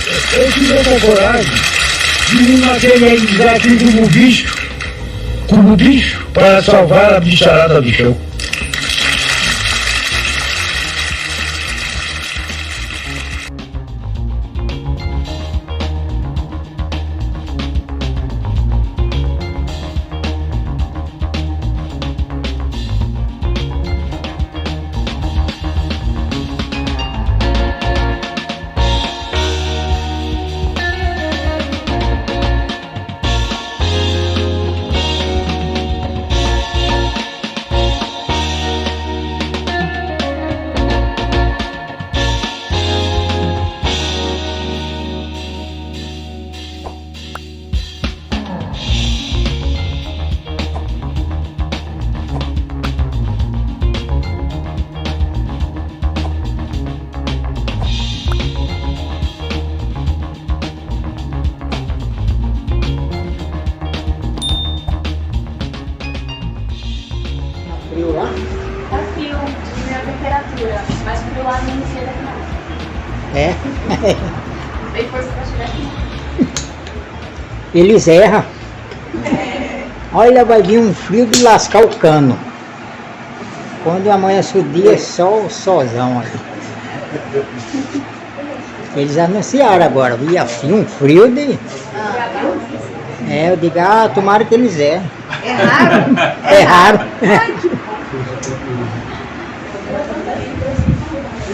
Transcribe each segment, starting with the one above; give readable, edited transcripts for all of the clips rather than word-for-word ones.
Eu tive essa coragem de me materializar aqui como bicho, para salvar a bicharada do chão. Frio lá? Tá frio, diminuiu a temperatura, mas frio lá não chega aqui não. É. Não tem força pra chegar aqui. Eles erram. Olha, vai vir um frio de lascar o cano. Quando amanhece o dia, só o solzão ali. Eles anunciaram agora, ia assim, um frio de... eu digo, tomara que eles erram. É raro? É raro.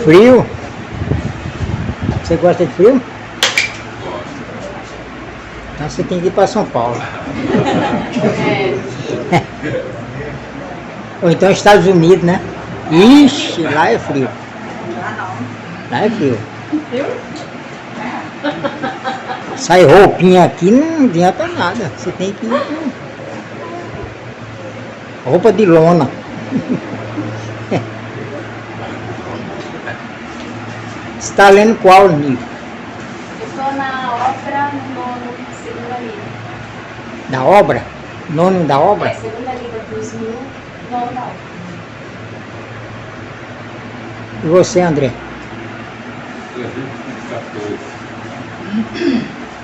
Frio? Você gosta de frio? Então você tem que ir para São Paulo. Ou então Estados Unidos, né? Ixi, lá é frio. Lá é frio. Sai roupinha aqui, não adianta nada. Você tem que ir com roupa de lona. Você está lendo qual livro? Eu estou na obra nono, segunda linha. Da obra? Nono da obra? Segunda linha dos 1000, nono da obra. E você, André?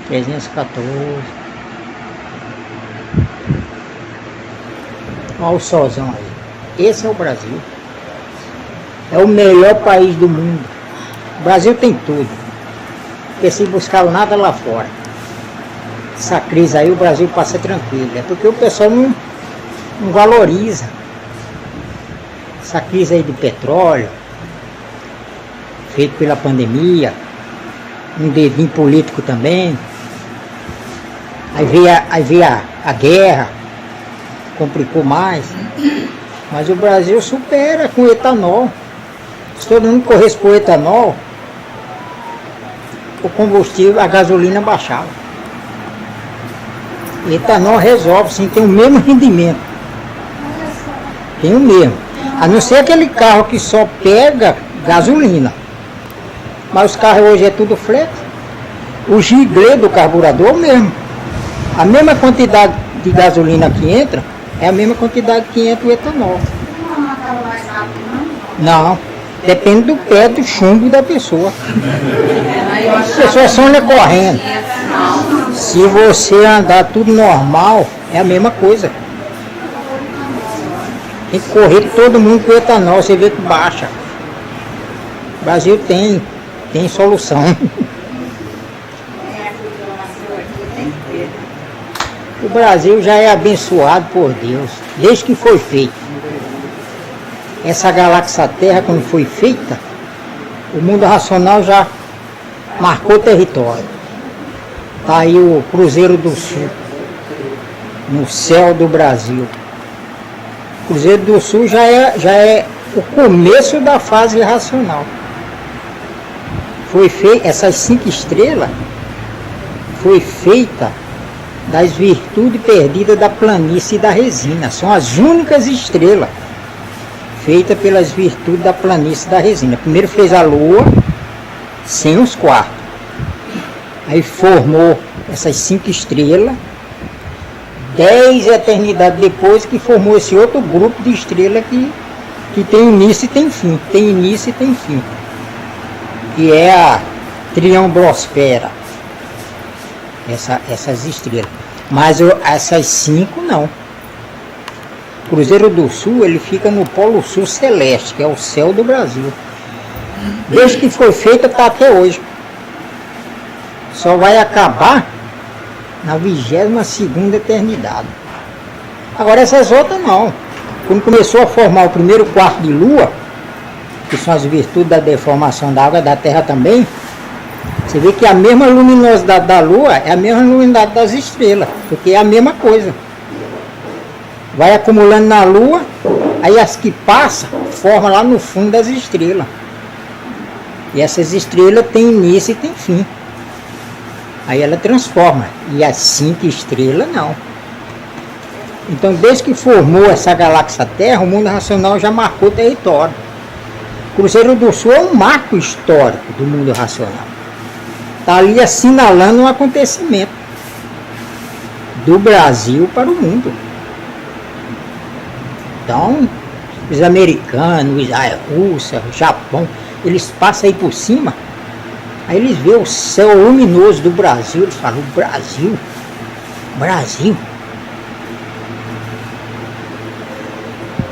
314. Olha o solzão aí. Esse é o Brasil. É o melhor país do mundo. O Brasil tem tudo. Porque se buscaram nada lá fora. Essa crise aí o Brasil passa tranquilo. É porque o pessoal não valoriza. Essa crise aí de petróleo, feito pela pandemia, um dedinho político também. Aí veio a guerra, complicou mais. Mas o Brasil supera com etanol. Se todo mundo corresse por etanol, o combustível, a gasolina baixava. Etanol resolve, sim, tem o mesmo rendimento. Tem o mesmo. A não ser aquele carro que só pega gasolina. Mas os carros hoje é tudo flex. O giglê do carburador mesmo. A mesma quantidade de gasolina que entra, é a mesma quantidade que entra o etanol. Não acaba mais rápido, Não, depende do pé do chumbo da pessoa. As pessoas só andam correndo. Se você andar tudo normal, é a mesma coisa. Tem que correr todo mundo com etanol, você vê que baixa. O Brasil tem solução. O Brasil já é abençoado por Deus, desde que foi feito. Essa galáxia Terra, quando foi feita, o mundo racional já marcou território. Está aí o Cruzeiro do Sul, no céu do Brasil. O Cruzeiro do Sul já é o começo da fase racional. Foi feita, essas 5 estrelas foi feita das virtudes perdidas da planície e da resina. São as únicas estrelas feitas pelas virtudes da planície e da resina. Primeiro fez a Lua, sem os quartos. Aí formou essas 5 estrelas. 10 eternidades depois que formou esse outro grupo de estrelas que tem início e tem fim. Tem início e tem fim. Que é a Triangulosfera. essas estrelas. Mas essas 5 não. Cruzeiro do Sul, ele fica no Polo Sul Celeste, que é o céu do Brasil. Desde que foi feita, está até hoje. Só vai acabar na 22ª eternidade. Agora essas outras não. Quando começou a formar o primeiro quarto de lua, que são as virtudes da deformação da água da Terra também, você vê que a mesma luminosidade da lua é a mesma luminosidade das estrelas, porque é a mesma coisa. Vai acumulando na lua, aí as que passam, formam lá no fundo das estrelas. E essas estrelas têm início e têm fim. Aí ela transforma. E as 5 estrelas não. Então, desde que formou essa galáxia Terra, o mundo racional já marcou território. Cruzeiro do Sul é um marco histórico do mundo racional. Está ali assinalando um acontecimento do Brasil para o mundo. Então, os americanos, a Rússia, o Japão, eles passam aí por cima, aí eles veem o céu luminoso do Brasil, eles falam, Brasil, Brasil.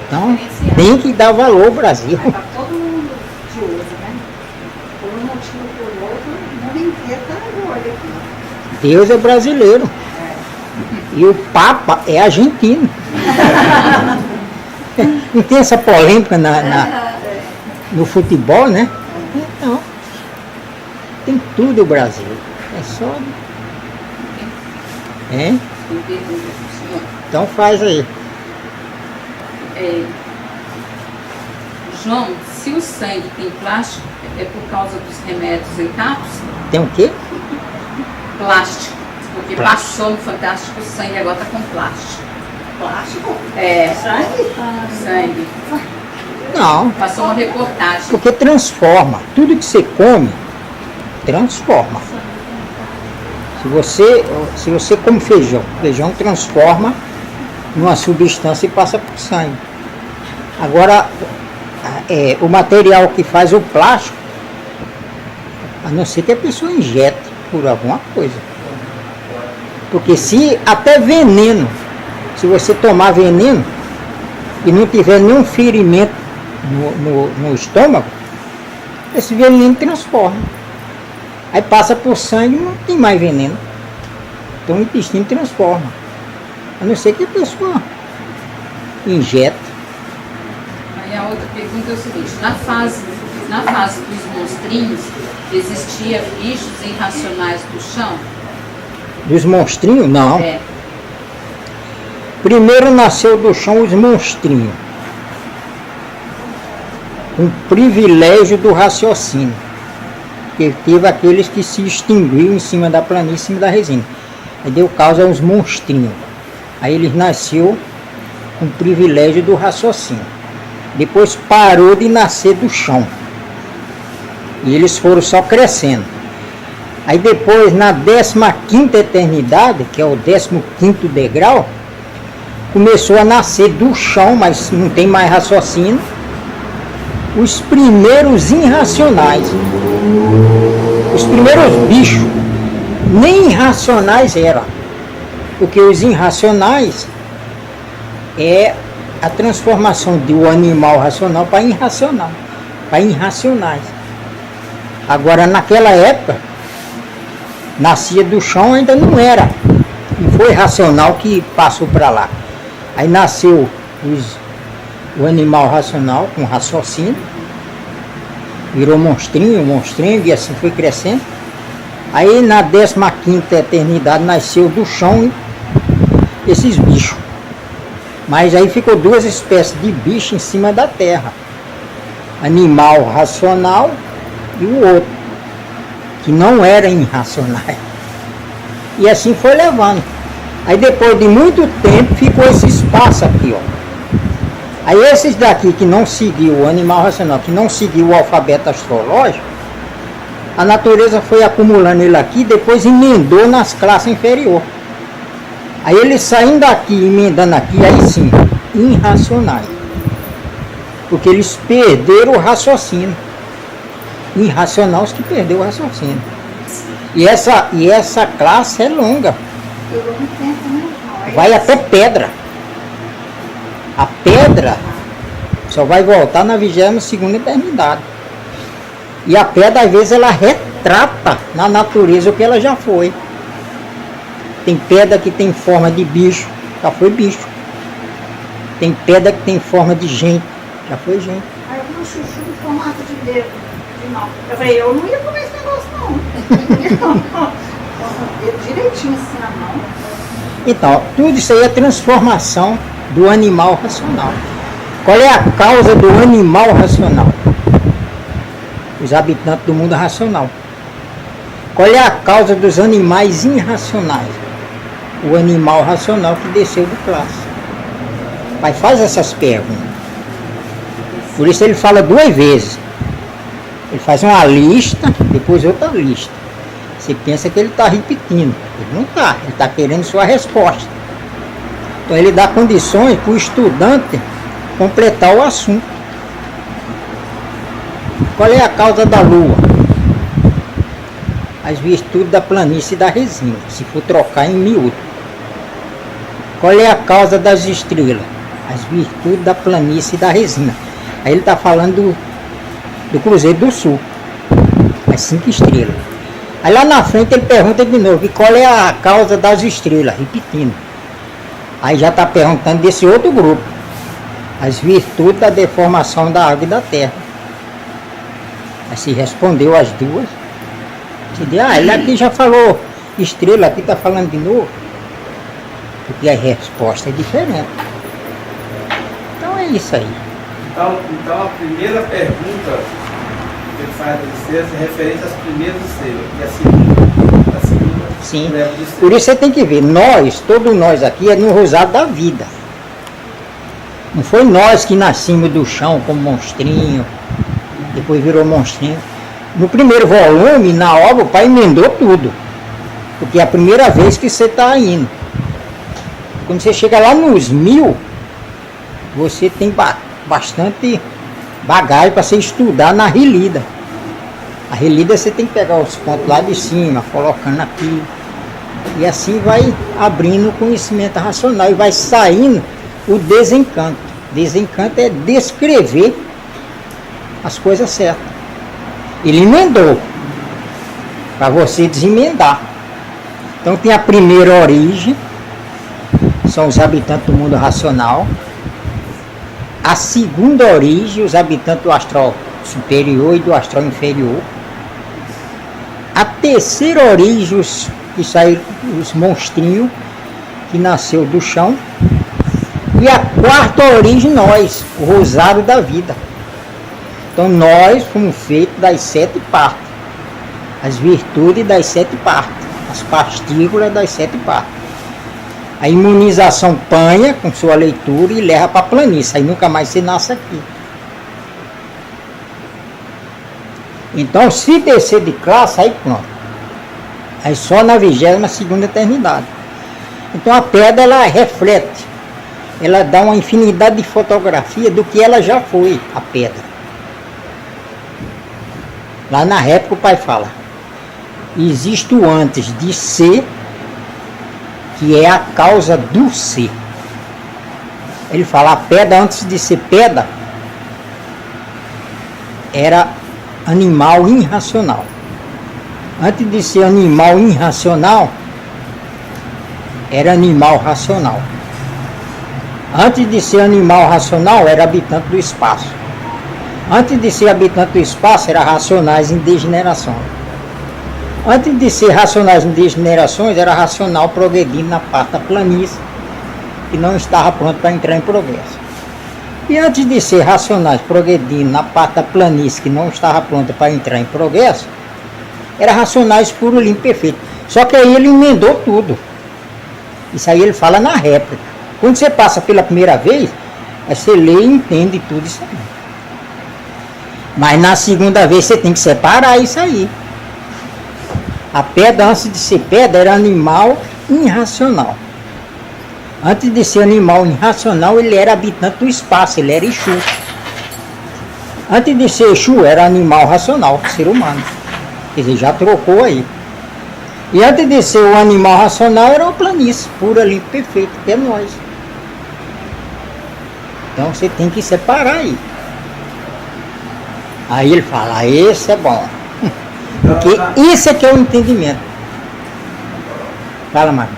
Então, tem que dar valor ao Brasil. Está todo mundo de olho, né? Por um motivo ou por outro, o mundo inteiro está de olho aqui. Deus é brasileiro. E o Papa é argentino. Não tem essa polêmica no futebol, né? Então, tem tudo o Brasil. É só... É? Então faz aí. João, se o sangue tem plástico, é por causa dos remédios intactos? Tem o quê? Plástico. Porque passou no Fantástico, o sangue agora está com plástico. Plástico? É. Sangue? Sangue. Não, Passou uma reportagem. porque transforma. Tudo que você come, transforma. Se você come feijão, feijão transforma numa substância e passa para o sangue. Agora, o material que faz o plástico, a não ser que a pessoa injete por alguma coisa. Porque se até veneno, se você tomar veneno e não tiver nenhum ferimento no estômago, esse veneno transforma. Aí passa por sangue e não tem mais veneno. Então o intestino transforma. A não ser que a pessoa injeta. Aí a outra pergunta é o seguinte, na fase dos monstrinhos, existia bichos irracionais do chão? Dos monstrinhos? Não. É. Primeiro nasceu do chão os monstrinhos. Um privilégio do raciocínio. Porque teve aqueles que se extinguiram em cima da planície, em cima da resina. Aí deu causa aos monstrinhos. Aí eles nasceu com privilégio do raciocínio. Depois parou de nascer do chão. E eles foram só crescendo. Aí depois, na 15ª eternidade, que é o 15º degrau, começou a nascer do chão, mas não tem mais raciocínio, os primeiros irracionais. Os primeiros bichos nem irracionais eram, porque os irracionais é a transformação do animal racional para irracional, para irracionais. Agora, naquela época, nascia do chão, ainda não era, e foi racional que passou para lá. Aí nasceu o animal racional com raciocínio, virou monstrinho, e assim foi crescendo. Aí na 15ª eternidade nasceu do chão esses bichos. Mas aí ficou duas espécies de bicho em cima da terra. Animal racional e o outro, que não era irracionais. E assim foi levando. Aí depois de muito tempo ficou esse espaço aqui, ó. Aí esses daqui que não seguiu o animal racional, que não seguiu o alfabeto astrológico, a natureza foi acumulando ele aqui, depois emendou nas classes inferiores. Aí eles saindo daqui, emendando aqui, aí sim, irracionais. Porque eles perderam o raciocínio. Irracional os que perderam o raciocínio. E essa classe é longa, Durou um tempo, né? Não, vai até pedra. A pedra só vai voltar na 22ª eternidade. E a pedra, às vezes, ela retrata na natureza o que ela já foi. Tem pedra que tem forma de bicho, já foi bicho. Tem pedra que tem forma de gente, já foi gente. Aí eu vi um chuchu em formato de dedo, de mão. Eu falei, eu não ia comer esse negócio, não. Dedo direitinho assim na mão. Então, tudo isso aí é transformação do animal racional. Qual é a causa do animal racional? Os habitantes do mundo racional. Qual é a causa dos animais irracionais? O animal racional que desceu do classe. Pai faz essas perguntas. Por isso ele fala 2 vezes. Ele faz uma lista, depois outra lista. Você pensa que ele está repetindo. Ele não está, ele está querendo sua resposta. Então ele dá condições para o estudante completar o assunto. Qual é a causa da lua? As virtudes da planície e da resina, se for trocar em miúdo. Qual é a causa das estrelas? As virtudes da planície e da resina. Aí ele está falando do Cruzeiro do Sul, as 5 estrelas. Aí lá na frente ele pergunta de novo, e qual é a causa das estrelas? Repetindo. Aí já está perguntando desse outro grupo, as virtudes da deformação da água e da terra. Aí se respondeu as duas. Você diz, ele aqui já falou estrela, aqui está falando de novo. Porque a resposta é diferente. Então é isso aí. Então a primeira pergunta que ele faz da licença é referente às primeiras estrelas. E a segunda Sim. leva de estrelas. Por isso você tem que ver, todos nós aqui é no rosário da vida. Não foi nós que nascemos do chão como monstrinho, depois virou monstrinho. No primeiro volume, na obra, o pai emendou tudo. Porque é a primeira vez que você está indo. Quando você chega lá nos 1000, você tem bastante bagagem para você estudar na relida. A relida você tem que pegar os pontos lá de cima, colocando aqui. E assim vai abrindo o conhecimento racional e vai saindo o desencanto. Desencanto é descrever as coisas certas. Ele emendou para você desemendar. Então tem a primeira origem, são os habitantes do mundo racional. A segunda origem, os habitantes do astral superior e do astral inferior. A terceira origem, que saíram os monstrinhos, que nasceu do chão. E a quarta origem, nós, o rosário da vida. Então nós fomos feitos das 7 partes. As virtudes das 7 partes. As partículas das 7 partes. A imunização panha com sua leitura e leva para a planície. Aí nunca mais você nasce aqui. Então se descer de classe, aí pronto. Aí só na 22ª eternidade. Então a pedra ela reflete. Ela dá uma infinidade de fotografia do que ela já foi, a pedra. Lá na réplica o pai fala, existe o antes de ser, que é a causa do ser. Ele fala, a pedra antes de ser pedra, era animal irracional. Antes de ser animal irracional, era animal racional. Antes de ser animal racional, era habitante do espaço. Antes de ser habitante do espaço, era racionais em degeneração. Antes de ser racionais em degenerações, era racional progredindo na parte da planície, que não estava pronto para entrar em progresso. E antes de ser racionais progredindo na parte da planície, que não estava pronta para entrar em progresso, era racionais puro, limpo, perfeito. Só que aí ele emendou tudo. Isso aí ele fala na réplica. Quando você passa pela primeira vez, aí você lê e entende tudo isso aí. Mas na segunda vez você tem que separar isso aí. A pedra, antes de ser pedra, era animal irracional. Antes de ser animal irracional, ele era habitante do espaço, ele era Exu. Antes de ser Exu, era animal racional, ser humano. Quer dizer, já trocou aí. E antes de ser o animal racional, era uma planície, pura, limpa, perfeita, que é nós. Então você tem que separar aí. Aí ele fala, esse é bom. Porque isso é que é o entendimento. Fala, Marcos.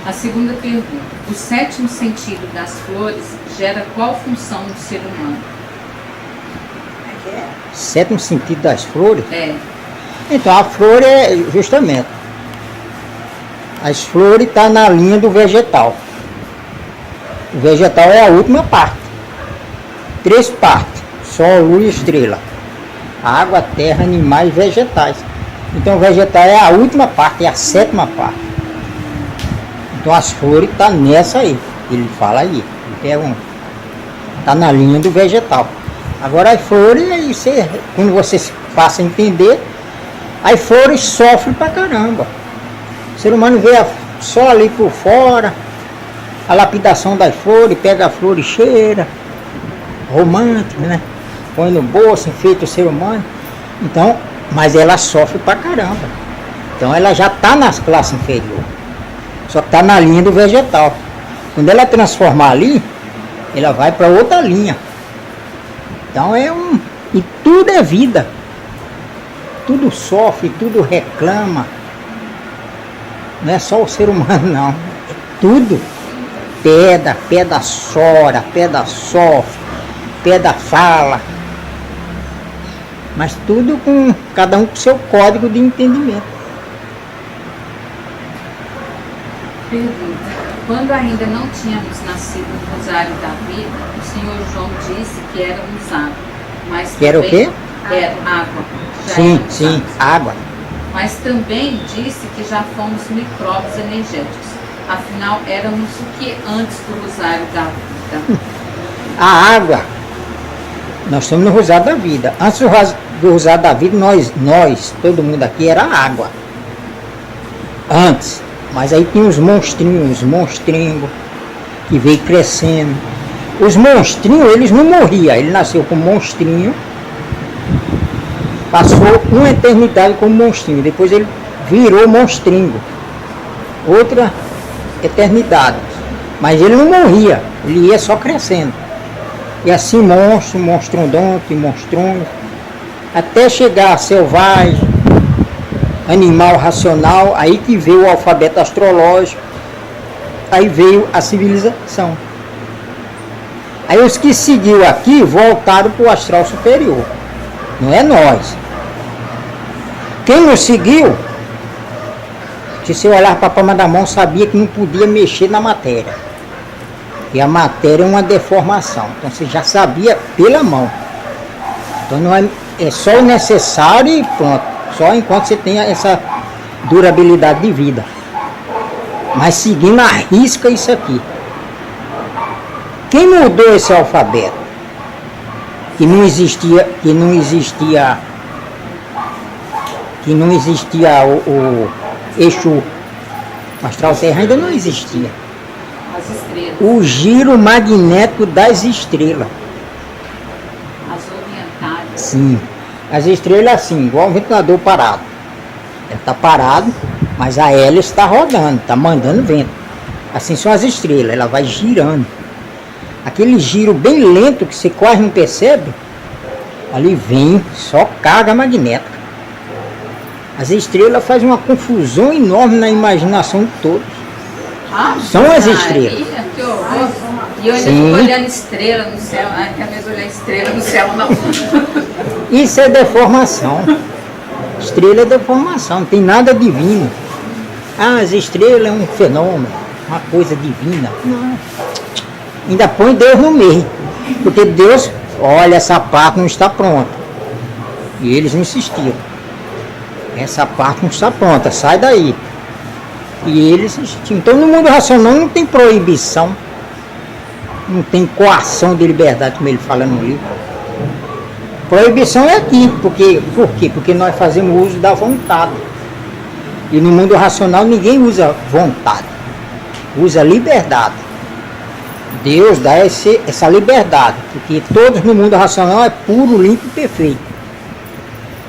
A segunda pergunta. O sétimo sentido das flores gera qual função no ser humano? Sétimo sentido das flores? É. Então, a flor é justamente. As flores estão na linha do vegetal. O vegetal é a última parte. 3 partes. Sol, lua e estrela. Água, terra, animais e vegetais. Então, o vegetal é a última parte, é a 7ª parte. Então, as flores estão nessa aí. Ele fala aí. Ele pergunta. Está na linha do vegetal. Agora, as flores, aí quando você passa a entender, as flores sofrem pra caramba. O ser humano vê só ali por fora, a lapidação das flores, pega a flor e cheira, romântico, né? Põe no bolso, enfeita o ser humano. Então, mas ela sofre pra caramba. Então ela já está nas classes inferiores. Só que está na linha do vegetal. Quando ela transformar ali, ela vai para outra linha. Então e tudo é vida. Tudo sofre, tudo reclama. Não é só o ser humano, não. Tudo. Pedra chora, pedra sofre, pedra fala. Mas tudo com cada um com seu código de entendimento. Pergunta. Quando ainda não tínhamos nascido no Rosário da Vida, o Senhor João disse que éramos água. Mas Que era o também- quê? Era água. Já Sim, éramos sim, água. água. Mas também disse que já fomos micróbios energéticos. Afinal, éramos o que antes do Rosário da Vida? A água, nós estamos no Rosário da Vida. Antes do Rosário da Vida, nós, todo mundo aqui, era água. Antes. Mas aí tinha os monstrinhos, que veio crescendo. Os monstrinhos, eles não morriam. Ele nasceu como monstrinho, passou uma eternidade como monstrinho. Depois ele virou monstrinho. Outra eternidade. Mas ele não morria, ele ia só crescendo. E assim monstrondonte, monstrônio, até chegar a selvagem, animal racional, aí que veio o alfabeto astrológico, aí veio a civilização. Aí os que seguiu aqui voltaram para o astral superior, não é nós. Quem não seguiu, se você olhar para a palma da mão, sabia que não podia mexer na matéria. E a matéria é uma deformação, então você já sabia pela mão. Então não é só o necessário e pronto. Só enquanto você tenha essa durabilidade de vida. Mas seguindo a risca isso aqui. Quem mudou esse alfabeto? Que não existia o eixo astral terra, ainda não existia. As estrelas, O giro magnético das estrelas. as orientais. Sim. As estrelas assim, igual um ventilador parado. Ele está parado, mas a hélice está rodando, está mandando vento. Assim são as estrelas, ela vai girando. Aquele giro bem lento que você quase não percebe, ali vem só carga magnética. As estrelas fazem uma confusão enorme na imaginação de todos. São as estrelas. Maria, que horror. E eu ainda Sim. fico olhando estrela no céu. Ai, quer mesmo olhar estrela no céu, não. Isso é deformação. Estrela é deformação, não tem nada divino. Ah, as estrelas é um fenômeno, uma coisa divina. Não. Ainda põe Deus no meio. Porque Deus, olha, essa parte não está pronta. E eles insistiram. Essa parte não está pronta, sai daí. E eles insistiram. Então no mundo racional não tem proibição. Não tem coação de liberdade, como ele fala no livro. Proibição é aqui, por quê? Porque nós fazemos uso da vontade. E no mundo racional ninguém usa vontade, usa liberdade. Deus dá essa liberdade, porque todos no mundo racional é puro, limpo e perfeito.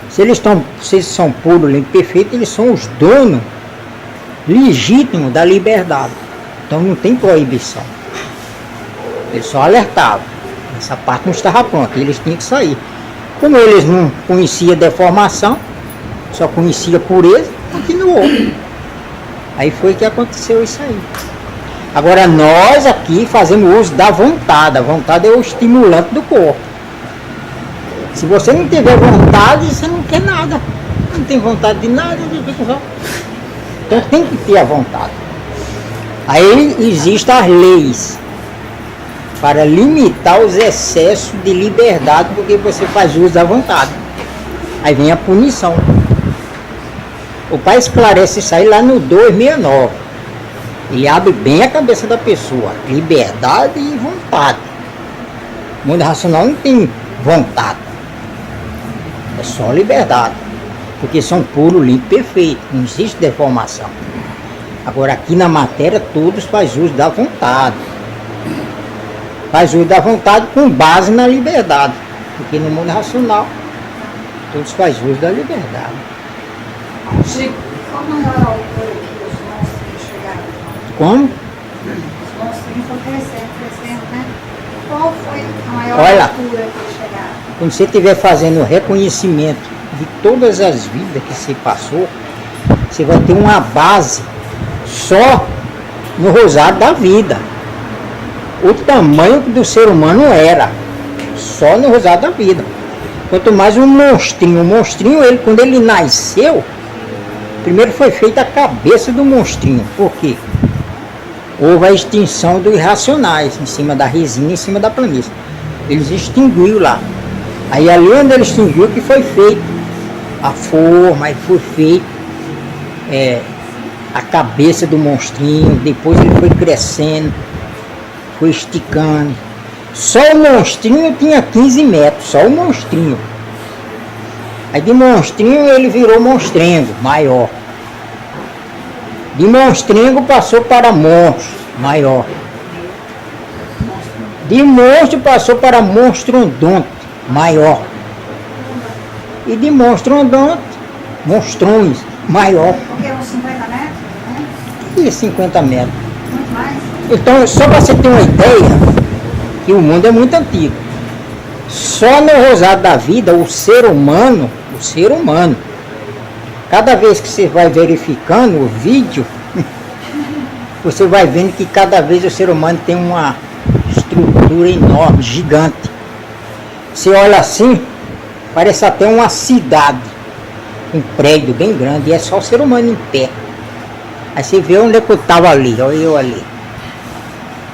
Se eles são puros, limpos e perfeitos, eles são os donos legítimo da liberdade. Então não tem proibição. Ele só alertava. Essa parte não estava pronta, eles tinham que sair. Como eles não conheciam deformação, só conhecia pureza, continuou. Aí foi que aconteceu isso aí. Agora nós aqui fazemos uso da vontade. A vontade é o estimulante do corpo. Se você não tiver vontade, você não quer nada. Não tem vontade de nada, então tem que ter a vontade. Aí existem as leis para limitar os excessos de liberdade, porque você faz uso da vontade. Aí vem a punição. O pai esclarece isso aí lá no 269. Ele abre bem a cabeça da pessoa. Liberdade e vontade. O mundo racional não tem vontade. É só liberdade. Porque são puro, limpo, perfeito. Não existe deformação. Agora aqui na matéria todos fazem uso da vontade. Faz uso da vontade com base na liberdade. Porque no mundo racional todos fazem uso da liberdade. Qual a maior altura que os monstros chegaram? Como? Os monstros foram crescendo, né? Qual foi a maior Olha, altura que eles chegaram? quando você estiver fazendo o reconhecimento de todas as vidas que você passou, você vai ter uma base só no rosário da vida. O tamanho do ser humano era só no rosário da vida. Quanto mais um monstrinho. O monstrinho, ele, quando ele nasceu, primeiro foi feita a cabeça do monstrinho. Por quê? Houve a extinção dos irracionais em cima da resina, em cima da planície. Eles extinguiram lá. Aí ali onde ele extinguiu que foi feito a forma, aí foi feito a cabeça do monstrinho. Depois ele foi crescendo, foi esticando. Só o monstrinho tinha 15 metros, só o monstrinho. Aí de monstrinho ele virou monstrengo, maior. De monstrengo passou para monstro, maior. De monstro passou para monstrondonte, maior. E de monstrondonte, monstrões, maior. Porque uns 50 metros, né? E 50 metros. Muito mais. Então, só para você ter uma ideia, que o mundo é muito antigo. Só no rosário da vida, o ser humano, cada vez que você vai verificando o vídeo, você vai vendo que cada vez o ser humano tem uma estrutura enorme, gigante. Você olha assim, parece até uma cidade, um prédio bem grande, e é só o ser humano em pé. Aí você vê onde é que eu estava ali, olha eu ali.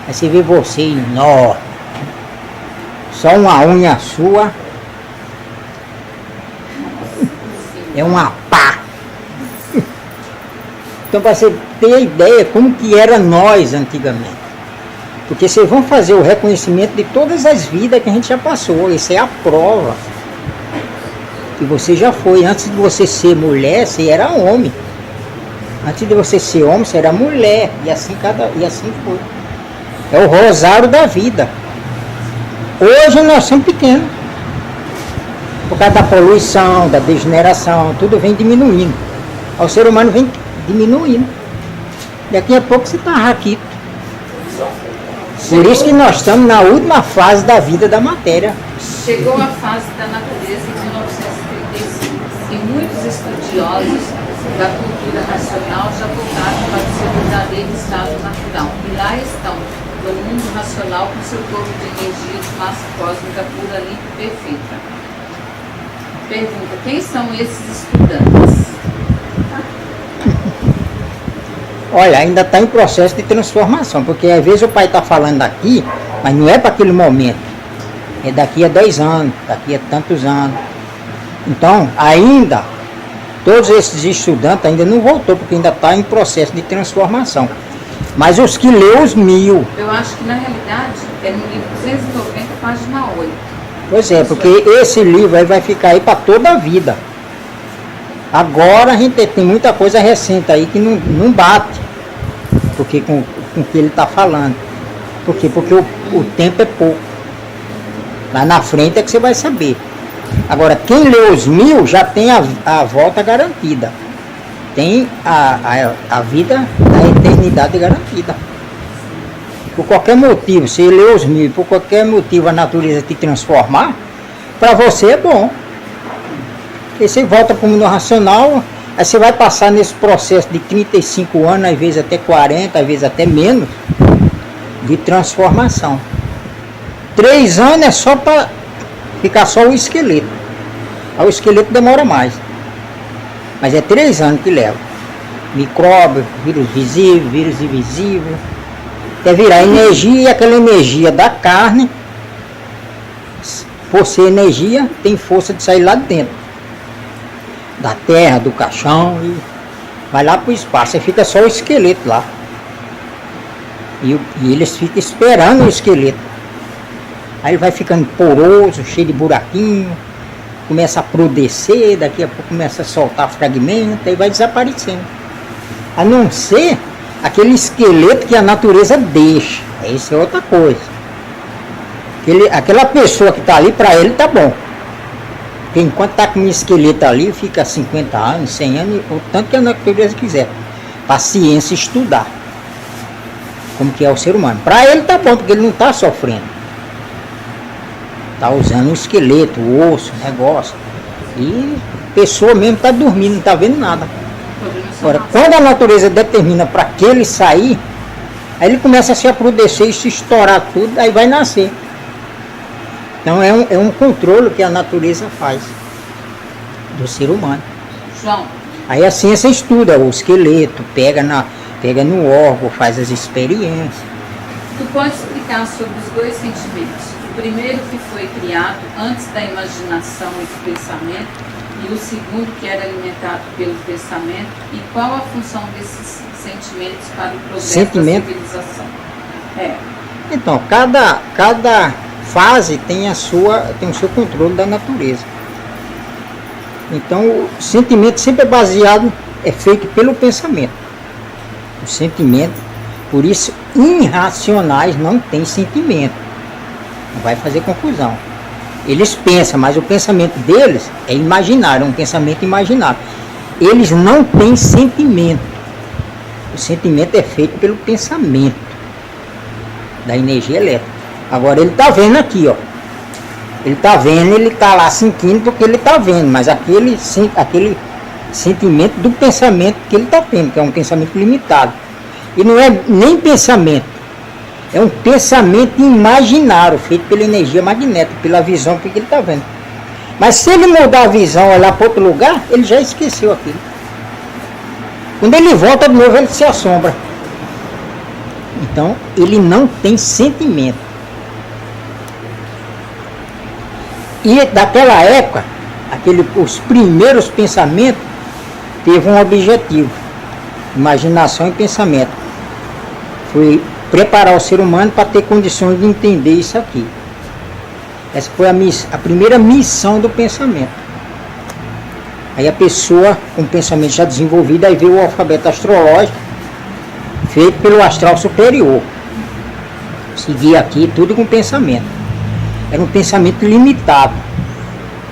Aí você vê você enorme. Só uma unha sua é uma pá. Então, para você ter ideia como que era nós antigamente. Porque vocês vão fazer o reconhecimento de todas as vidas que a gente já passou. Isso é a prova que você já foi. Antes de você ser mulher, você era homem. Antes de você ser homem, você era mulher. E assim foi. É o rosário da vida. Hoje nós somos pequenos. Por causa da poluição, da degeneração, tudo vem diminuindo. O ser humano vem diminuindo. Daqui a pouco você está raquito. Por isso que nós estamos na última fase da vida da matéria. Chegou a fase da natureza em 1935 e muitos estudiosos da cultura racional já voltaram para o seu verdadeiro estado natural. E lá estão, no mundo racional, com seu corpo de energia de massa cósmica pura, limpa e perfeita. Pergunta, quem são esses estudantes? Olha, ainda está em processo de transformação, porque às vezes o pai está falando aqui, mas não é para aquele momento. É daqui a 10 anos, daqui a tantos anos. Então, ainda, todos esses estudantes ainda não voltou, porque ainda está em processo de transformação. Mas os que leu os 1000. Eu acho que na realidade é no livro 290, página 8. Pois é, porque esse livro aí vai ficar aí para toda a vida. Agora a gente tem muita coisa recente aí que não bate, porque com o que ele está falando. Por quê? Porque o tempo é pouco. Lá na frente é que você vai saber. Agora, quem lê os 1000 já tem a volta garantida. tem a vida da eternidade garantida. Por qualquer motivo, se ler os mil, por qualquer motivo a natureza te transformar, para você é bom. Porque você volta para o mundo racional, aí você vai passar nesse processo de 35 anos, às vezes até 40, às vezes até menos, de transformação. 3 anos é só para ficar só o esqueleto. Aí o esqueleto demora mais. Mas é 3 anos que leva. Micróbio, vírus visível, vírus invisível. Até virar energia, e aquela energia da carne, por ser energia, tem força de sair lá de dentro. Da terra, do caixão, e vai lá para o espaço. Aí fica só o esqueleto lá. E eles ficam esperando o esqueleto. Aí ele vai ficando poroso, cheio de buraquinho, começa a apodrecer, daqui a pouco começa a soltar fragmentos, aí vai desaparecendo. A não ser aquele esqueleto que a natureza deixa. Isso é outra coisa. Aquela pessoa que está ali, para ele tá bom. Porque enquanto está com um esqueleto ali, fica 50 anos, 100 anos, o tanto que a natureza quiser. Paciência, estudar. Como que é o ser humano. Para ele tá bom, porque ele não está sofrendo. Está usando um esqueleto, o osso, o negócio. E a pessoa mesmo está dormindo, não está vendo nada. Agora, quando a natureza determina para que ele sair, aí ele começa a se apodrecer e se estourar tudo, aí vai nascer. Então é um controle que a natureza faz do ser humano. João, Aí a ciência estuda o esqueleto, pega no órgão, faz as experiências. tu pode explicar sobre os dois sentimentos? O primeiro que foi criado antes da imaginação e do pensamento, e o segundo que era alimentado pelo pensamento, e qual a função desses sentimentos para o progresso da civilização? Então, cada fase tem o seu controle da natureza. Então, o sentimento sempre é feito pelo pensamento. O sentimento, por isso, irracionais não têm sentimento. Não vai fazer confusão. Eles pensam, mas o pensamento deles é imaginário, é um pensamento imaginário. Eles não têm sentimento. O sentimento é feito pelo pensamento da energia elétrica. Agora ele está vendo aqui, ó. Ele está vendo, ele está lá sentindo porque ele está vendo, mas aquele sentimento do pensamento que ele está tendo, que é um pensamento limitado. E não é nem pensamento, é um pensamento imaginário, feito pela energia magnética, pela visão que ele está vendo. Mas se ele mudar a visão, olhar para outro lugar, ele já esqueceu aquilo. Quando ele volta de novo, ele se assombra. Então, ele não tem sentimento. E daquela época, os primeiros pensamentos teve um objetivo, imaginação e pensamento. Foi preparar o ser humano para ter condições de entender isso aqui. Essa foi a primeira missão do pensamento. Aí a pessoa, com o pensamento já desenvolvido, aí veio o alfabeto astrológico, feito pelo astral superior. Seguia aqui tudo com pensamento. Era um pensamento limitado,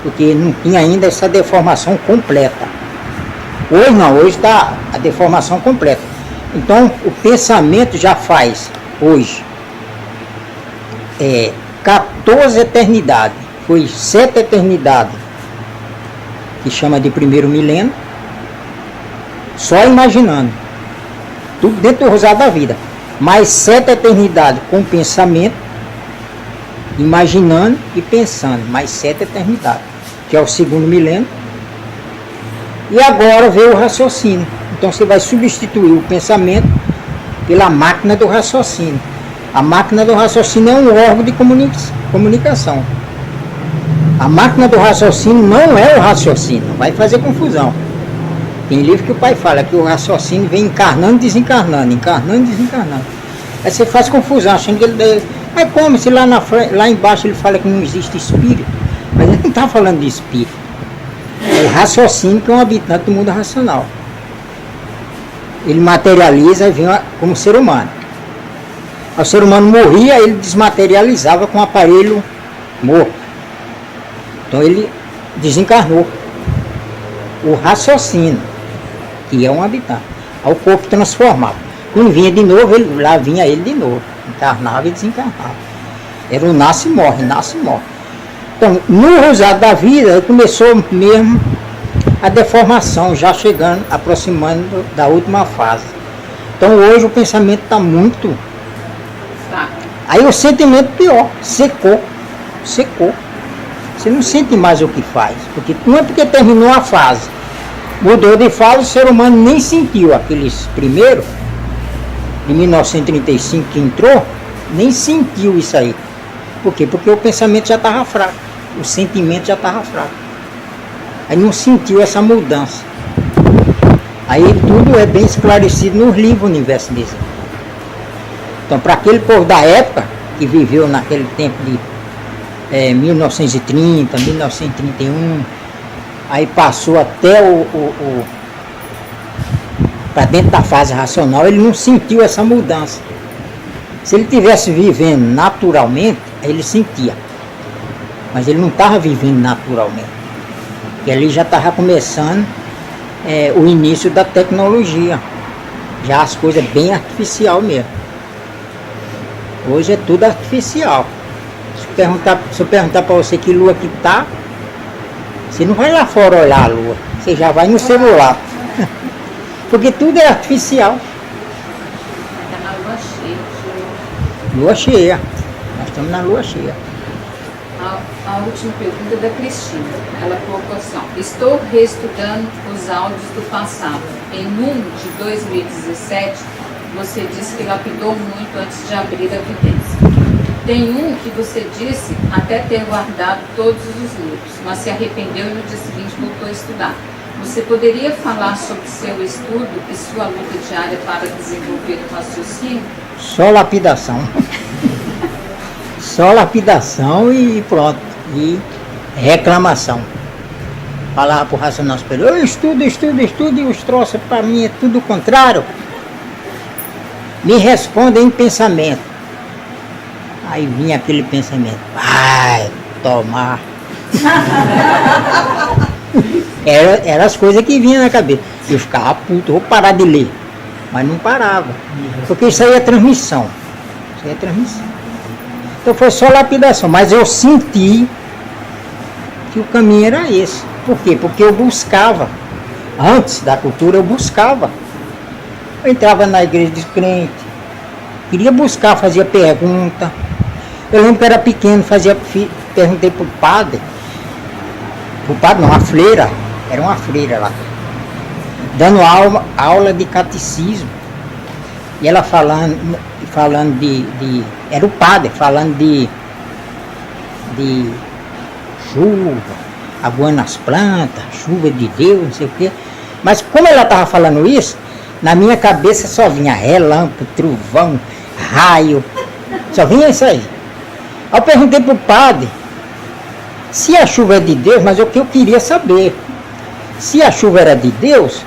porque não tinha ainda essa deformação completa. Hoje não, hoje está a deformação completa. Então o pensamento já faz, hoje, 14 eternidades. Foi 7 eternidades, que chama de primeiro milênio, só imaginando. Tudo dentro do rosário da vida. Mais 7 eternidades com pensamento, imaginando e pensando, mais 7 eternidades, que é o segundo milênio. E agora veio o raciocínio. Então você vai substituir o pensamento pela máquina do raciocínio. A máquina do raciocínio é um órgão de comunicação. A máquina do raciocínio não é o raciocínio, vai fazer confusão. Tem livro que o pai fala que o raciocínio vem encarnando e desencarnando, encarnando e desencarnando. Aí você faz confusão, achando que ele... Mas como se lá embaixo ele fala que não existe espírito? Mas ele não está falando de espírito. É o raciocínio que é um habitante do mundo racional. Ele materializa e vem como ser humano. O ser humano morria, ele desmaterializava com o aparelho morto. Então ele desencarnou. O raciocínio. que é um habitante. Aí o corpo transformava. Quando vinha de novo, lá vinha ele de novo. Encarnava e desencarnava. Era o nasce e morre, nasce e morre. Então, no rosário da vida, começou mesmo a deformação, já chegando, aproximando da última fase. Então hoje o pensamento está muito... Aí o sentimento pior, secou. Você não sente mais o que faz. Porque não é porque terminou a fase. Mudou de fase, o ser humano nem sentiu aqueles primeiros, de 1935 que entrou, nem sentiu isso aí. Por quê? Porque o pensamento já estava fraco, o sentimento já estava fraco. Aí não sentiu essa mudança. Aí tudo é bem esclarecido nos livros Universo Desenho. Então, para aquele povo da época, que viveu naquele tempo de 1930, 1931, aí passou até para dentro da fase racional, ele não sentiu essa mudança. Se ele estivesse vivendo naturalmente, ele sentia. Mas ele não estava vivendo naturalmente. E ali já estava começando o início da tecnologia. Já as coisas bem artificial mesmo. Hoje é tudo artificial. Se eu perguntar para você que lua que está, você não vai lá fora olhar a lua. Você já vai no celular. Porque tudo é artificial. Está na lua cheia. Lua cheia. Nós estamos na lua cheia. A última pergunta é da Cristina. Ela colocou assim, ó, estou reestudando os áudios do passado. Em um de 2017, você disse que lapidou muito antes de abrir a evidência. Tem um que você disse até ter guardado todos os livros, mas se arrependeu e no dia seguinte voltou a estudar. Você poderia falar sobre seu estudo e sua luta diária para desenvolver o raciocínio? Só lapidação. Só lapidação e pronto. E reclamação. Falava para o racional superior, eu estudo e os troços para mim é tudo o contrário. Me respondem em pensamento. Aí vinha aquele pensamento, vai tomar. Era as coisas que vinham na cabeça. Eu ficava puto, vou parar de ler. Mas não parava. Porque isso aí é transmissão. Isso aí é transmissão. Então foi só lapidação. Mas eu senti que o caminho era esse. Por quê? Porque eu buscava. Antes da cultura eu buscava. Eu entrava na igreja de crente. Queria buscar, fazia pergunta. Eu lembro que era pequeno, perguntei pro padre. Pro padre não, a freira. Era uma freira lá. Dando aula de catecismo. E ela falando de era o padre falando de chuva, aguando nas plantas, chuva de Deus, não sei o quê. Mas como ela estava falando isso, na minha cabeça só vinha relâmpago, trovão, raio, só vinha isso aí. Aí eu perguntei pro padre se a chuva é de Deus, mas o que eu queria saber, se a chuva era de Deus,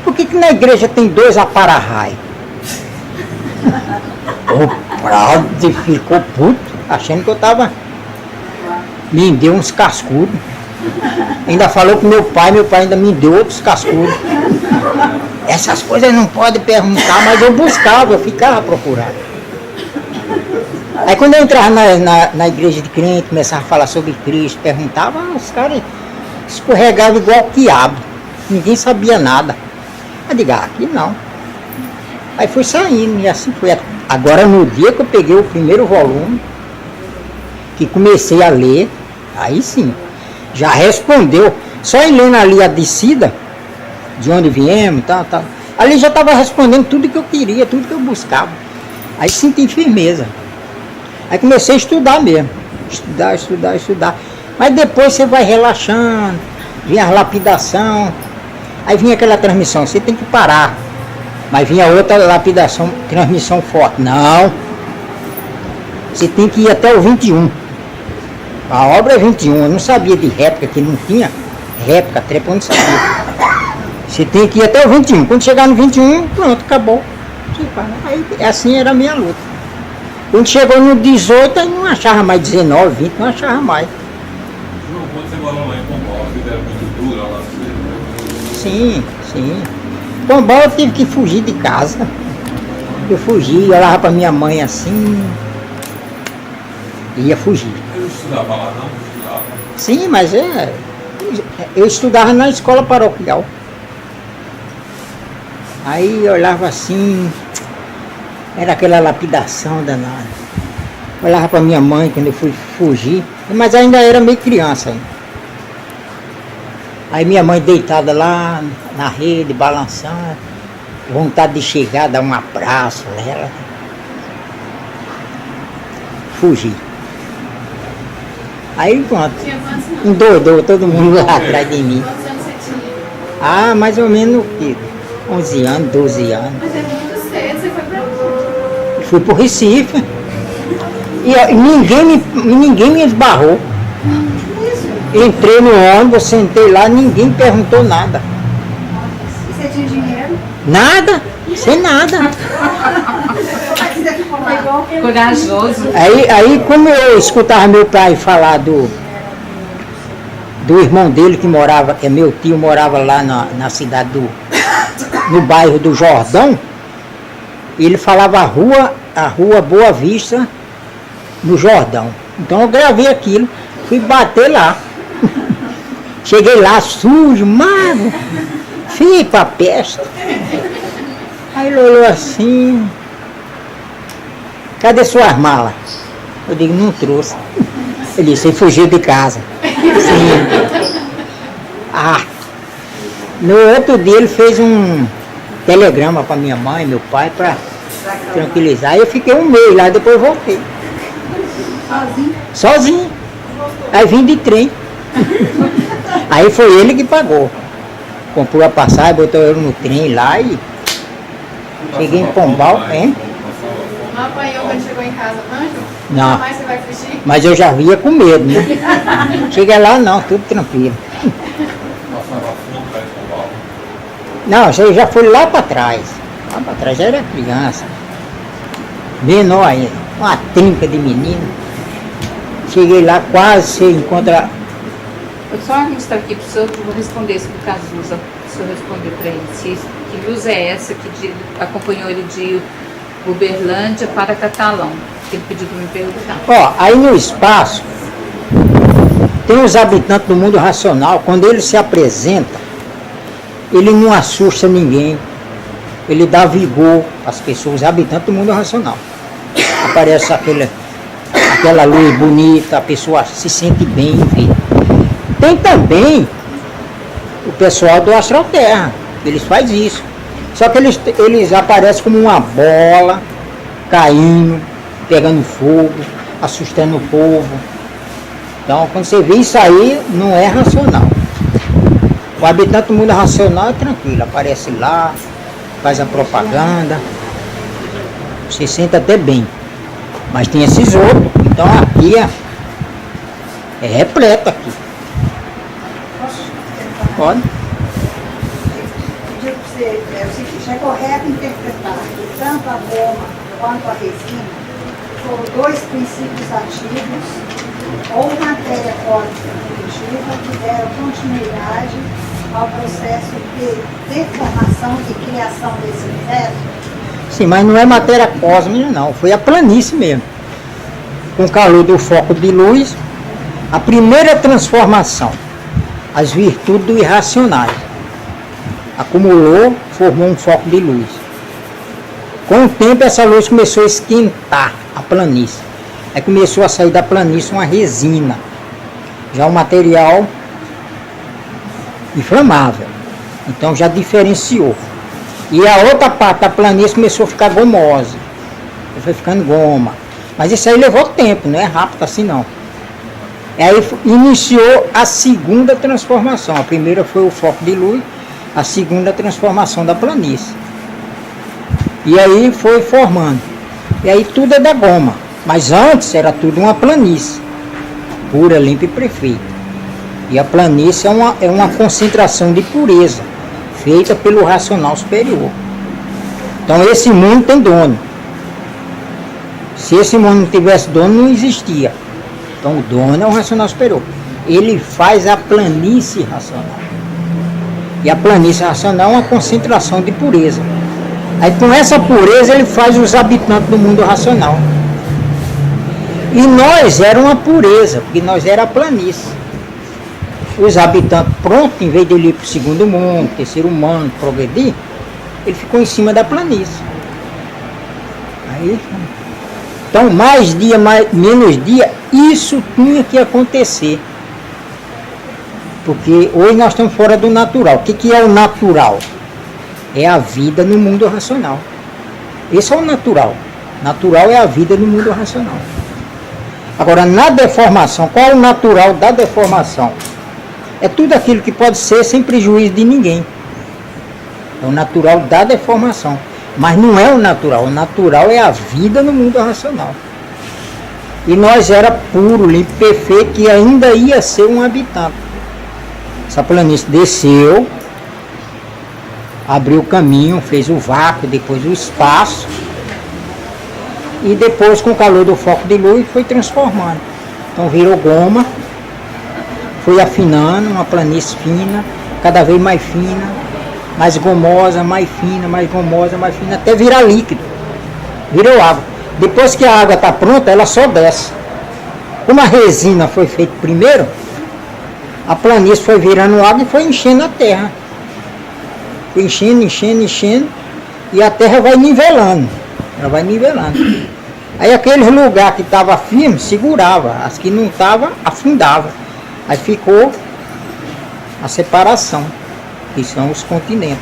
por que na igreja tem 2 para-raios? O padre ficou puto, achando que eu estava... Me deu uns cascudos. Ainda falou com meu pai ainda me deu outros cascudos. Essas coisas não pode perguntar, mas eu buscava, eu ficava procurando. Aí quando eu entrava na igreja de crente, começava a falar sobre Cristo, perguntava, os caras escorregavam igual quiabo. Ninguém sabia nada. Eu digo, aqui não. Aí foi saindo, e assim foi. Agora no dia que eu peguei o primeiro volume, que comecei a ler, aí sim, já respondeu. Só em lendo ali a descida, de onde viemos, tal. Ali já estava respondendo tudo que eu queria, tudo que eu buscava. Aí senti firmeza. Aí comecei a estudar mesmo. Estudar. Mas depois você vai relaxando, vinha a lapidação, aí vinha aquela transmissão, você tem que parar. Mas vinha outra lapidação, transmissão forte. Não. Você tem que ir até o 21. A obra é 21. Eu não sabia de réplica, que não tinha réplica, trepa, eu não sabia. Você tem que ir até o 21. Quando chegar no 21, pronto, acabou. Aí assim era a minha luta. Quando chegou no 18, aí não achava mais 19, 20, não achava mais. Quando você morou lá em Pombal, a vida era muito dura lá? Sim. Sim. Pombal eu tive que fugir de casa. Eu fugi, olhava pra minha mãe assim. Ia fugir. Eu não estudava lá, não? Estudava. Sim, mas eu estudava na escola paroquial. Aí eu olhava assim, era aquela lapidação danada. Olhava pra minha mãe quando eu fui fugir, mas ainda era meio criança ainda. Aí minha mãe deitada lá na rede, balançando, vontade de chegar, dar um abraço nela. Fugi. Aí pronto, Tinha quantos anos? endoidou todo mundo lá atrás de mim. Quantos anos você tinha? Ah, mais ou menos 11 anos, 12 anos. Mas é muito cedo, você foi pra onde? Fui pro Recife. E ó, ninguém me esbarrou. Entrei no ônibus, sentei lá, ninguém perguntou nada. E você tinha dinheiro? Nada, sem nada. Corajoso. Aí como eu escutava meu pai falar do irmão dele que morava, que é meu tio, morava lá na cidade no bairro do Jordão, ele falava a rua Boa Vista no Jordão. Então eu gravei aquilo, fui bater lá. Cheguei lá sujo, magro, fui pra peste. Aí ele olhou assim, cadê suas malas? Eu digo, não trouxe. Ele disse, você fugiu de casa. Sim. Ah, no outro dia ele fez um telegrama para minha mãe, meu pai, para tranquilizar. Aí eu fiquei um mês lá, depois voltei. Sozinho? Sozinho. Aí vim de trem. Aí foi ele que pagou. Comprou a passagem, botou eu no trem lá e cheguei em Pombal, hein? Não apanhou quando chegou em casa, não, Ju? Não. Nunca mais você vai fugir? Mas eu já via com medo, né? Cheguei lá não, tudo tranquilo. Passava fome lá em São Paulo. Não, isso aí já foi lá para trás. Lá para trás já era criança. Menor ainda, uma trinca de menino. Cheguei lá, quase você encontra. Eu só registrar aqui para o senhor, que eu vou responder isso do Cazuza, se o senhor responder para ele. Que luz é essa que acompanhou ele de Uberlândia para Catalão? Que ele pediu para me perguntar. Ó, aí no espaço, tem os habitantes do mundo racional, quando ele se apresenta, ele não assusta ninguém, ele dá vigor às pessoas, os habitantes do mundo racional. Aparece aquela luz bonita, a pessoa se sente bem, vê. Tem também o pessoal do Astral Terra, eles fazem isso. Só que eles aparecem como uma bola, caindo, pegando fogo, assustando o povo. Então, quando você vê isso aí, não é racional. O habitante do mundo racional é tranquilo, aparece lá, faz a propaganda, se sente até bem. Mas tem esses outros, então aqui é repleto aqui. Pode? Digo para você, é o seguinte, é correto interpretar que tanto a goma quanto a resina foram dois princípios ativos ou matéria cósmica primitiva que deram continuidade ao processo de deformação e criação desse universo? Sim, mas não é matéria cósmica não, foi a planície mesmo. Com o calor do foco de luz, a primeira transformação, as virtudes do irracionais. Acumulou, formou um foco de luz. Com o tempo essa luz começou a esquentar a planície. Aí começou a sair da planície uma resina, já um material inflamável. Então já diferenciou. E a outra parte da planície começou a ficar gomosa. Foi ficando goma. Mas isso aí levou tempo, não é rápido assim não. E aí iniciou a segunda transformação. A primeira foi o foco de luz, a segunda a transformação da planície. E aí foi formando. E aí tudo é da goma. Mas antes era tudo uma planície, pura, limpa e perfeita. E a planície é uma concentração de pureza, feita pelo racional superior. Então esse mundo tem dono. Se esse mundo não tivesse dono, não existia. Então o dono é o racional superior. Ele faz a planície racional. E a planície racional é uma concentração de pureza. Aí com essa pureza ele faz os habitantes do mundo racional. E nós era uma pureza, porque nós era a planície. Os habitantes pronto, em vez de ele ir para o segundo mundo, terceiro mundo, progredir, ele ficou em cima da planície. Aí, então mais dia, menos dia, isso tinha que acontecer. Porque hoje nós estamos fora do natural. O que é o natural? É a vida no mundo racional. Esse é o natural. Natural é a vida no mundo racional. Agora, na deformação, qual é o natural da deformação? É tudo aquilo que pode ser sem prejuízo de ninguém. É o natural da deformação. Mas não é o natural. O natural é a vida no mundo racional. E nós era puro, limpo, perfeito, que ainda ia ser um habitante. Essa planície desceu, abriu o caminho, fez o vácuo, depois o espaço. E depois, com o calor do foco de luz, foi transformando. Então virou goma, foi afinando, uma planície fina, cada vez mais fina, mais gomosa, mais fina, mais gomosa, mais fina, até virar líquido. Virou água. Depois que a água está pronta, ela só desce. Como a resina foi feita primeiro, a planície foi virando água e foi enchendo a terra. Foi enchendo, enchendo, enchendo, e a terra vai nivelando. Ela vai nivelando. Aí aquele lugar que estava firme, segurava. As que não estavam, afundava. Aí ficou a separação, que são os continentes.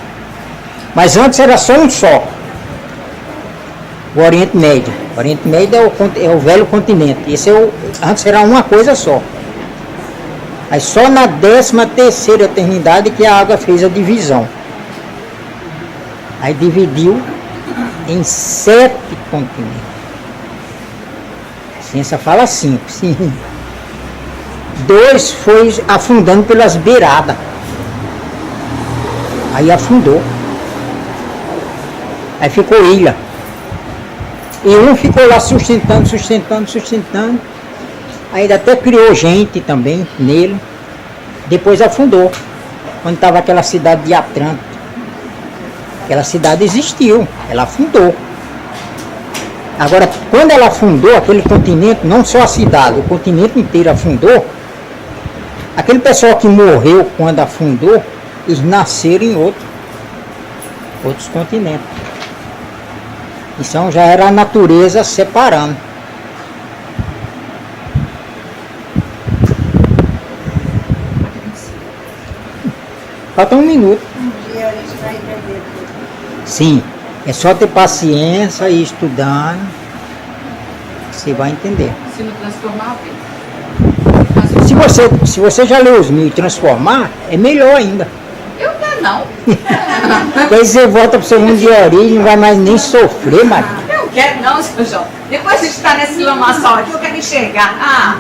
Mas antes era só um só. O Oriente Médio. O Oriente Médio é o velho continente. Antes era uma coisa só. Aí só na 13ª eternidade que a água fez a divisão. Aí dividiu em 7 continentes. A ciência fala 5, sim. 2 foi afundando pelas beiradas. Aí afundou. Aí ficou ilha. E um ficou lá sustentando, sustentando, sustentando. Ainda até criou gente também nele. Depois afundou. Quando estava aquela cidade de Atlântico. Aquela cidade existiu, ela afundou. Agora, quando ela afundou, aquele continente, não só a cidade, o continente inteiro afundou, aquele pessoal que morreu quando afundou, eles nasceram em outros continentes. Então já era a natureza separando. Falta 1 minuto. Um dia a gente vai entender tudo. Sim, é só ter paciência e estudando, você vai entender. Se não transformar a vida. Se você já leu os 1000 e transformar, é melhor ainda. Eu não. Porque aí você volta para o seu mundo de origem, não vai mais nem sofrer, Maria. Eu quero não, seu João. Depois a gente está nesse lamaçal aqui, eu quero enxergar. Ah,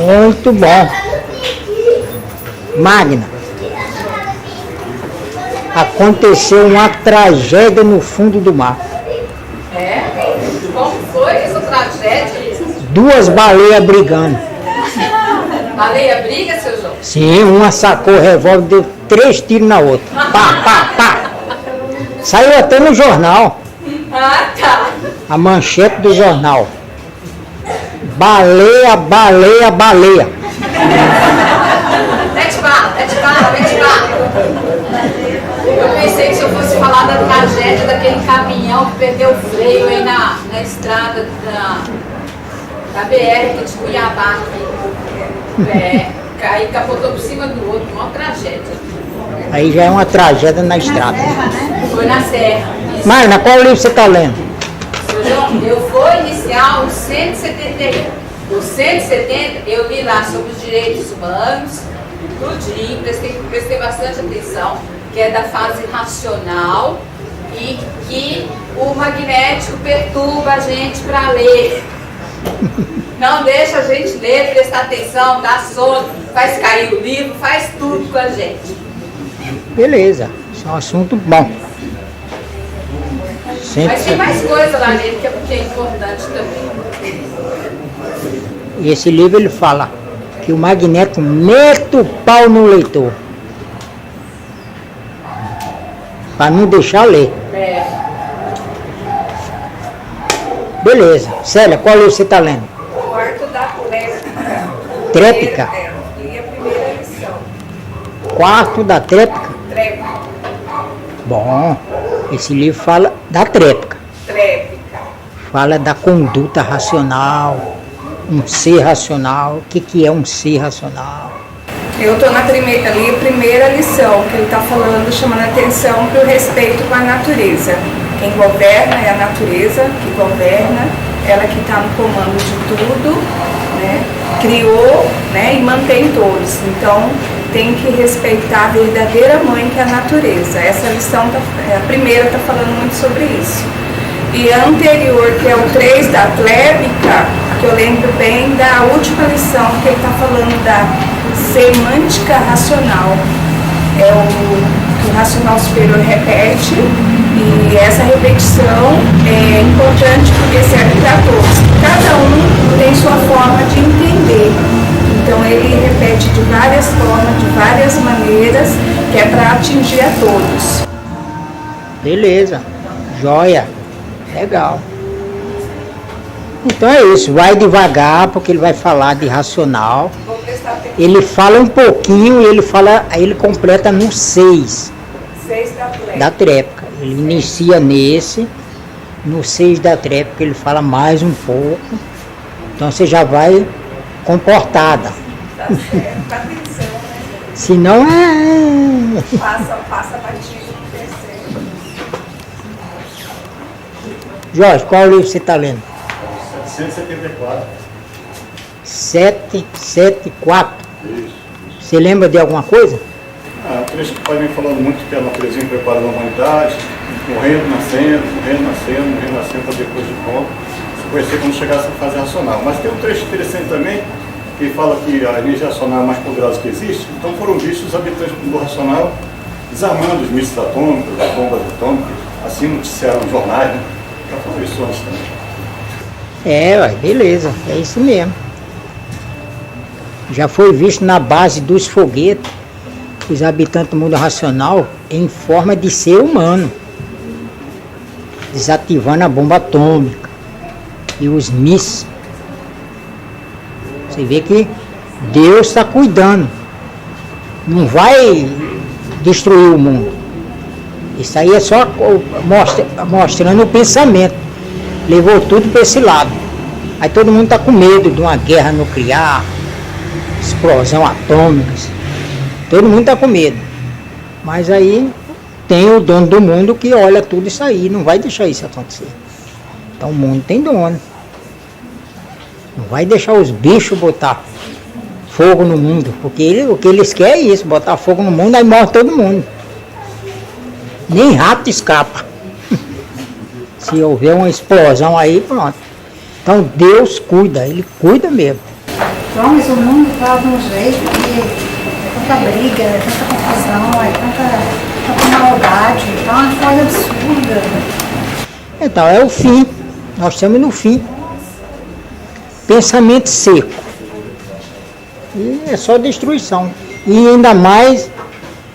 Muito bom. Magna. Aconteceu uma tragédia no fundo do mar. é? Como foi essa tragédia? 2 baleias brigando. Baleia briga, seu João? Sim, uma sacou o revólver e deu 3 tiros na outra. Pá, pá, pá. Saiu até no jornal. Ah, tá. A manchete do jornal. Baleia, baleia, baleia. Mete bala, mete bala, mete bala. Eu pensei que se eu fosse falar da tragédia daquele caminhão que perdeu o freio aí na estrada da BR aqui de Cuiabá. Aí capotou por cima do outro, uma tragédia. Aí já é uma tragédia na estrada. Foi na serra. Magna, qual livro você está lendo? Seu João, eu vou iniciar o 171. O 170 eu li lá sobre os direitos humanos, tudinho, prestei bastante atenção, que é da fase racional, e que o magnético perturba a gente para ler. Não deixa a gente ler, prestar atenção, dá sono, faz cair o livro, faz tudo com a gente. Beleza, isso é um assunto bom. Mas tem mais coisa lá nele que é importante também. E esse livro ele fala que o magneto mete o pau no leitor. Para não deixar ler. É. Beleza. Célia, qual livro você está lendo? Quarto da Trépica. Li a primeira lição. Quarto da trépica? Trépica. Bom, esse livro fala da trépica. Trépica. Fala da conduta racional, um ser racional. O que é um ser racional? Eu estou na primeira, ali a primeira lição, que ele está falando, chamando a atenção para o respeito com a natureza. Quem governa é a natureza que governa, ela que está no comando de tudo, né? Criou, né? E mantém todos. Então tem que respeitar a verdadeira mãe que é a natureza. Essa lição, a primeira está falando muito sobre isso. E a anterior, que é o 3 da Trépica, que eu lembro bem da última lição, que ele está falando da semântica racional. É o que o racional superior repete, e essa repetição é importante porque serve para todos. Cada um tem sua forma de entender. Então ele repete de várias formas, de várias maneiras, que é para atingir a todos. Beleza, joia, legal. Então é isso, vai devagar, porque ele vai falar de racional. Vou prestar atenção. Ele fala um pouquinho e aí ele completa no 6 6 da Trépica. da trépica. Ele inicia nesse, no 6 da trépica ele fala mais um pouco. Então você já vai comportada. Tá certo, tá atenção, né? Senão é. Passa batido no terceiro. Jorge, qual livro você está lendo? 774. 774. Isso. Você lembra de alguma coisa? O trecho que o pai vem falando muito que a natureza preparando a humanidade, morrendo, nascendo, para depois de pronto, se conhecer quando chegasse a fase racional. Mas tem um trecho interessante também, que fala que a energia racional é a mais poderosa que existe. Então foram vistos os habitantes do mundo racional desarmando os mísseis atômicos, as bombas atômicas, assim noticiaram os jornais, né? Já falou isso antes também. Beleza, é isso mesmo. Já foi visto na base dos foguetes os habitantes do mundo racional em forma de ser humano, desativando a bomba atômica e os mísseis. Você vê que Deus está cuidando, não vai destruir o mundo. Isso aí é só mostrando o pensamento. Levou tudo para esse lado. Aí todo mundo está com medo de uma guerra nuclear, explosão atômica. Todo mundo está com medo. Mas aí tem o dono do mundo que olha tudo isso aí, não vai deixar isso acontecer. Então o mundo tem dono. Não vai deixar os bichos botar fogo no mundo, porque o que eles querem é isso, botar fogo no mundo, aí morre todo mundo. Nem rato escapa. Se houver uma explosão aí, pronto. Então Deus cuida, Ele cuida mesmo. João, mas o mundo está de um jeito que é tanta briga, é tanta confusão, é tanta maldade, tá uma coisa absurda. Então é o fim, nós estamos no fim. Pensamento seco. E é só destruição. E ainda mais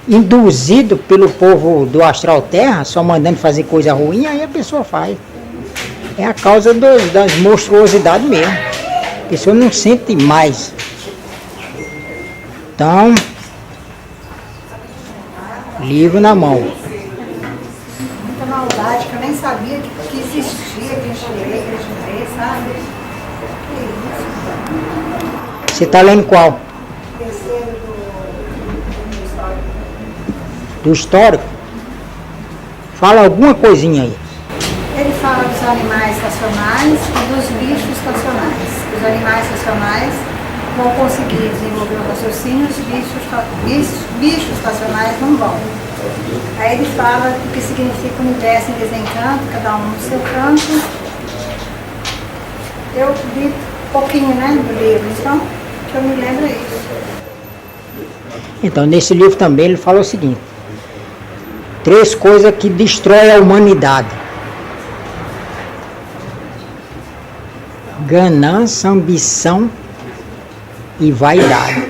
induzido pelo povo do Astral Terra, só mandando fazer coisa ruim, aí a pessoa faz. É a causa das monstruosidades mesmo. A pessoa não sente mais. Então, livro na mão. Muita maldade, que eu nem sabia que existia, que enxerguei, sabe? Que isso? Você está lendo qual? Terceiro Do histórico? Fala alguma coisinha aí. Ele fala dos animais racionais e dos bichos racionais. Os animais racionais vão conseguir desenvolver o raciocínio, os bichos racionais não vão. Aí ele fala o que significa universo em desencanto, cada um no seu canto. Eu li um pouquinho, né, do livro, então, o que eu me lembro é isso. Então, nesse livro também ele fala o seguinte: 3 coisas que destroem a humanidade: ganância, ambição e vaidade.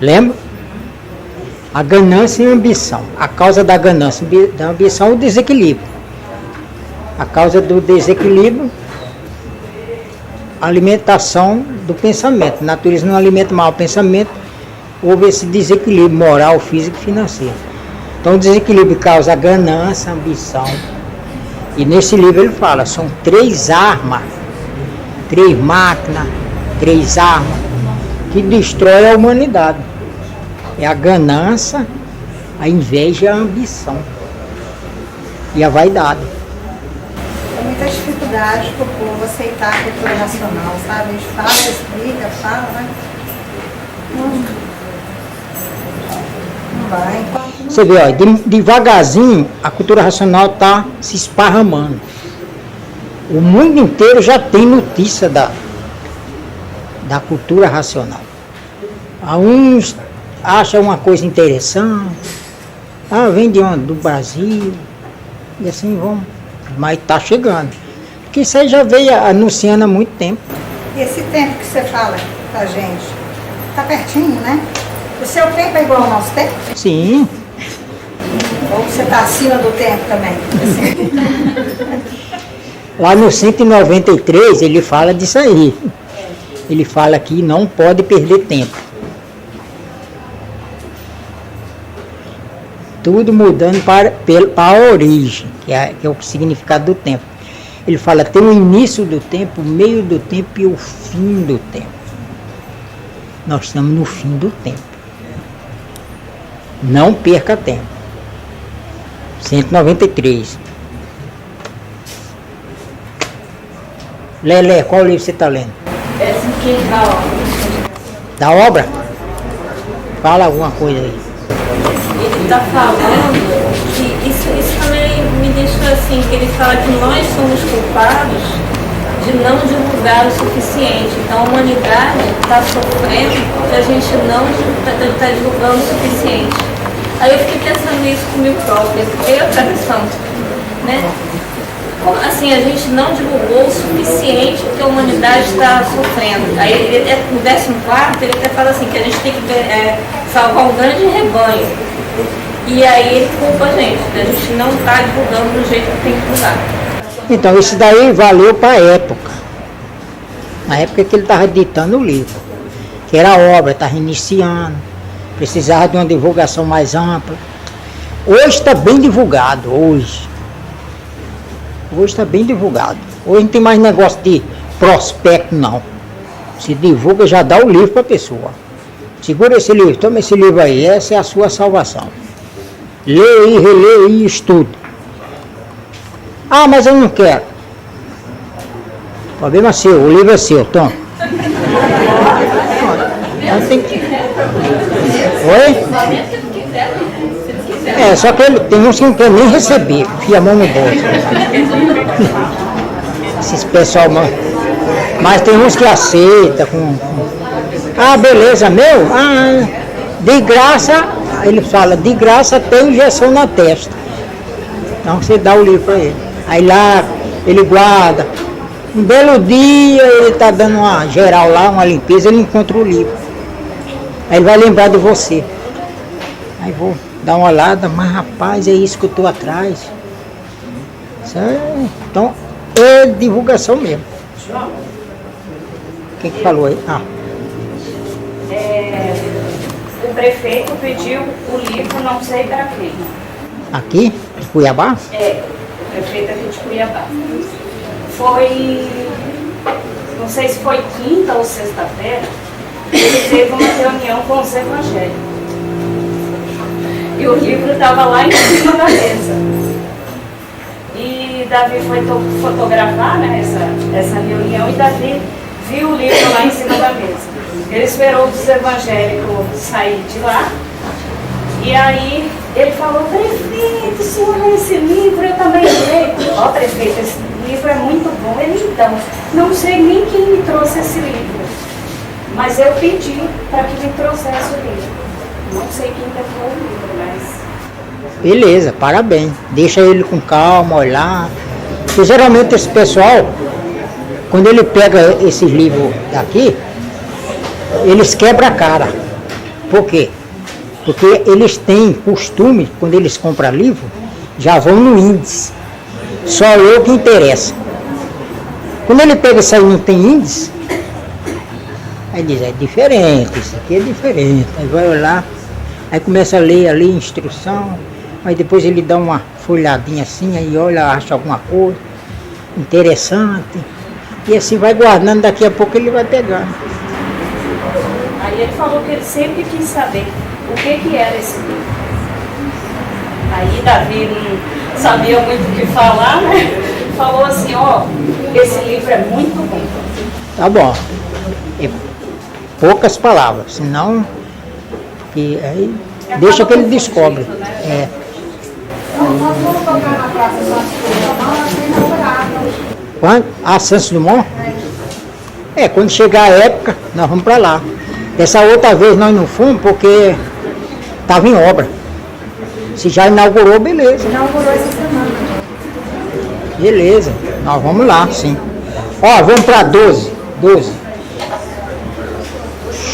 Lembra? A ganância e a ambição. A causa da ganância e da ambição é o desequilíbrio. A causa do desequilíbrio, a alimentação do pensamento. A natureza não alimenta mal o pensamento, houve esse desequilíbrio moral, físico e financeiro. Então o desequilíbrio causa a ganância, a ambição. E nesse livro ele fala, são 3 armas, 3 máquinas, 3 armas que destroem a humanidade. É a ganância, a inveja e a ambição. E a vaidade. É muita dificuldade para o povo aceitar a cultura racional, sabe? A gente fala, explica, fala, mas não vai. Você vê, ó, devagarzinho a cultura racional está se esparramando. O mundo inteiro já tem notícia da cultura racional. Uns acham uma coisa interessante, vem de onde? Do Brasil, e assim vamos. Mas está chegando. Porque isso aí já veio anunciando há muito tempo. E esse tempo que você fala com a gente, está pertinho, né? O seu tempo é igual ao nosso tempo? Sim. Ou você está acima do tempo também? Lá no 193 ele fala disso aí. Ele fala que não pode perder tempo. Tudo mudando para a origem, que é o significado do tempo. Ele fala, tem o início do tempo, o meio do tempo e o fim do tempo. Nós estamos no fim do tempo. Não perca tempo. 193. Lelé, qual livro você está lendo? Esse aqui da obra. Da obra? Fala alguma coisa aí. Ele está falando que isso também me deixou assim, que ele fala que nós somos culpados de não divulgar o suficiente. Então a humanidade está sofrendo porque a gente não está divulgando o suficiente. Aí eu fiquei pensando nisso comigo própria, eu pensando, né? Assim, a gente não divulgou o suficiente porque a humanidade está sofrendo. Aí no 14º ele até fala assim, que a gente tem que salvar um grande rebanho. E aí ele culpa a gente não está divulgando do jeito que tem que divulgar. Então isso daí valeu para a época. Na época que ele estava editando o livro. Que era a obra, estava iniciando. Precisava de uma divulgação mais ampla. Hoje está bem divulgado, hoje está bem divulgado. Hoje não tem mais negócio de prospecto, não. Se divulga, já dá o livro para a pessoa. Segura esse livro, toma esse livro aí, essa é a sua salvação. Lê aí, relê aí, estude. Mas eu não quero. O problema é seu, o livro é seu, toma. Tem que... Oi? Só que tem uns que não querem nem receber, enfia a mão no bolso. Esses pessoal, mas tem uns que aceitam. Beleza, meu? De graça, ele fala, de graça tem injeção na testa. Então você dá o livro para ele. Aí lá, ele guarda. Um belo dia, ele está dando uma geral lá, uma limpeza, ele encontra o livro. Aí ele vai lembrar de você. Aí vou dar uma olhada, mas rapaz, é isso que eu estou atrás. Então, é divulgação mesmo. Quem que falou aí? O prefeito pediu o livro, não sei para quem. Aqui? De Cuiabá? O prefeito aqui de Cuiabá. Foi, não sei se foi quinta ou sexta-feira, ele teve uma reunião com os evangélicos. E o livro estava lá em cima da mesa. E Davi foi fotografar, né, essa reunião, e Davi viu o livro lá em cima da mesa. Ele esperou os evangélicos sair de lá E aí ele falou, prefeito, o senhor lê esse livro, eu também leio. Ó, prefeito, esse livro é muito bom. Ele, então, não sei nem quem me trouxe esse livro, mas eu pedi para que me trouxesse o livro. Não sei quem levou o livro, mas... Beleza, parabéns. Deixa ele com calma, olhar. Porque geralmente esse pessoal, quando ele pega esses livros daqui, eles quebram a cara. Por quê? Porque eles têm costume, quando eles compram livro, já vão no índice. Só lê o que interessa. Quando ele pega isso aí e não tem índice, aí diz, é diferente, isso aqui é diferente. Aí vai olhar, aí começa a ler ali a instrução, aí depois ele dá uma folhadinha assim, aí olha, acha alguma coisa interessante. E assim vai guardando, daqui a pouco ele vai pegando. Aí ele falou que ele sempre quis saber o que era esse livro. Aí Davi não sabia muito o que falar, né? Falou assim, ó, esse livro é muito bom. Tá bom. É poucas palavras, senão que aí deixa que ele descobre. É. Nós vamos tocar na Praça Santos Dumont, nós vamos inaugurar. Quando? Ah, Santos Dumont? É, quando chegar a época, nós vamos para lá. Dessa outra vez nós não fomos porque estava em obra. Se já inaugurou, beleza. Inaugurou essa semana. Beleza, nós vamos lá, sim. Ó, vamos para 12.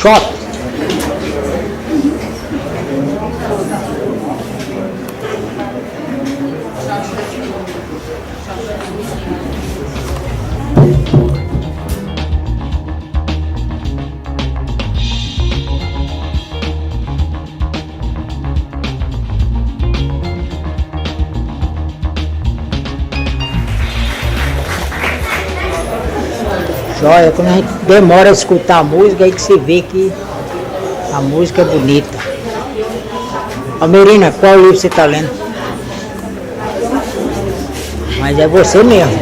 Shot. Olha, quando a gente demora a escutar a música, aí que você vê que a música é bonita. Almerina, qual livro você está lendo? Mas é você mesmo.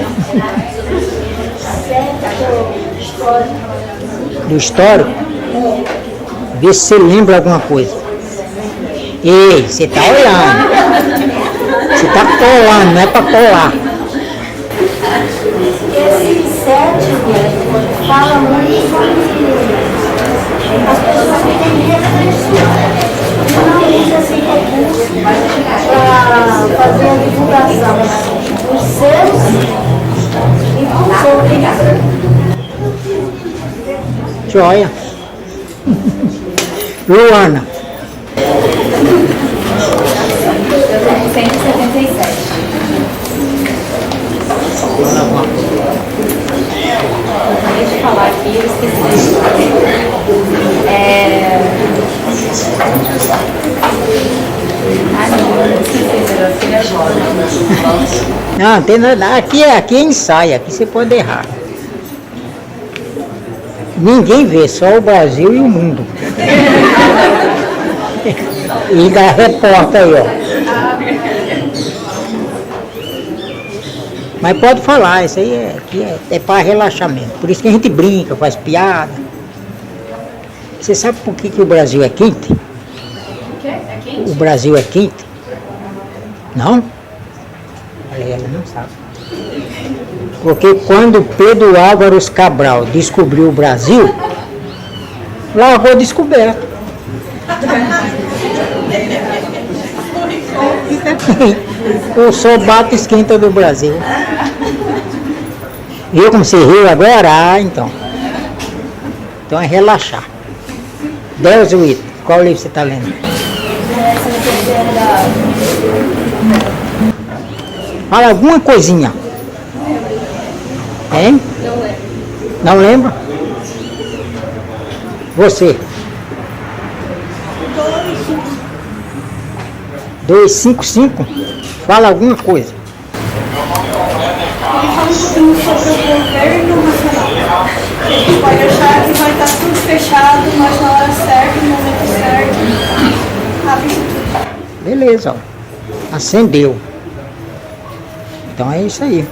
Do histórico? Vê se você lembra alguma coisa. Ei, você está olhando. Você está colando, não é para colar. Esse sétimo fala muito sobre as pessoas que têm medo não usa assim recurso para fazer a divulgação dos seus e dos outros. Joia. Luana. 177. Acabei de falar aqui, eu esqueci. Não, tem nada. Aqui é ensaio, aqui você pode errar. Ninguém vê, só o Brasil e o mundo. E da repórter aí, ó. Mas pode falar, isso aí é para relaxamento. Por isso que a gente brinca, faz piada. Você sabe por que o Brasil é quente? É quente? O Brasil é quente? Não? Olha, ela não sabe. Porque quando Pedro Álvares Cabral descobriu o Brasil, largou descoberto. O sol bate e esquenta do Brasil. Viu como você riu agora? Ah, então. Então é relaxar. Deus o Ito, qual livro você está lendo? Fala alguma coisinha. Hein? Não lembra? Você. 255? Fala alguma coisa. Ele fala um pouquinho sobre o governo nacional. A gente pode achar que vai estar tudo fechado, mas na hora certa, no momento certo, abre tudo. Beleza, ó. Acendeu. Então é isso aí.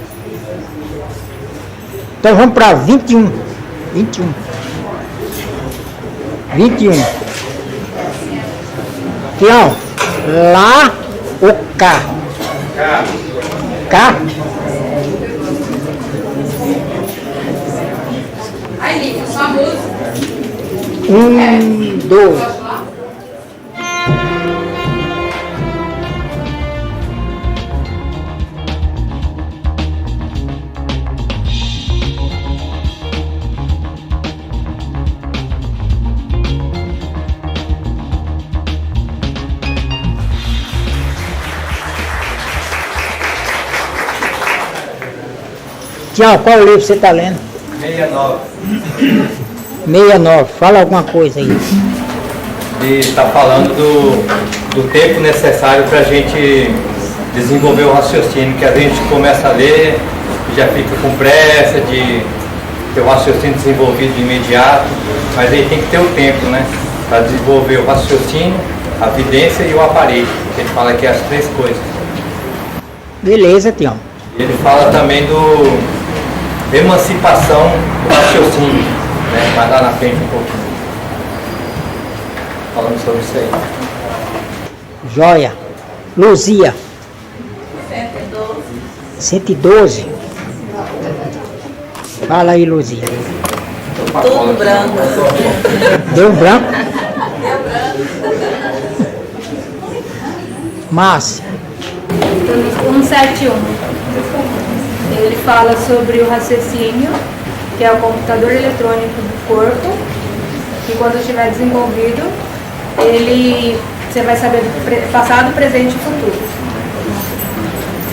Então vamos para 21. 21. Tião. Lá ou cá? Cá? Aí, Lívia, sua música. 1, 2. Tiago, qual livro você está lendo? 69. 69, fala alguma coisa aí. Ele está falando do tempo necessário para a gente desenvolver o raciocínio, que a gente começa a ler e já fica com pressa de ter o raciocínio desenvolvido de imediato, mas aí tem que ter o tempo, né? Para desenvolver o raciocínio, a vidência e o aparelho. A gente fala aqui as três coisas. Beleza, Tião. Ele fala também do emancipação do raciocínio, né? Mais lá na frente um pouquinho. Falando sobre isso aí. Joia. Luzia. 112. Fala aí, Luzia. Tudo branco. Deu um branco? Márcia. 171. Ele fala sobre o raciocínio, que é o computador eletrônico do corpo, que quando estiver desenvolvido, você vai saber do passado, presente e futuro.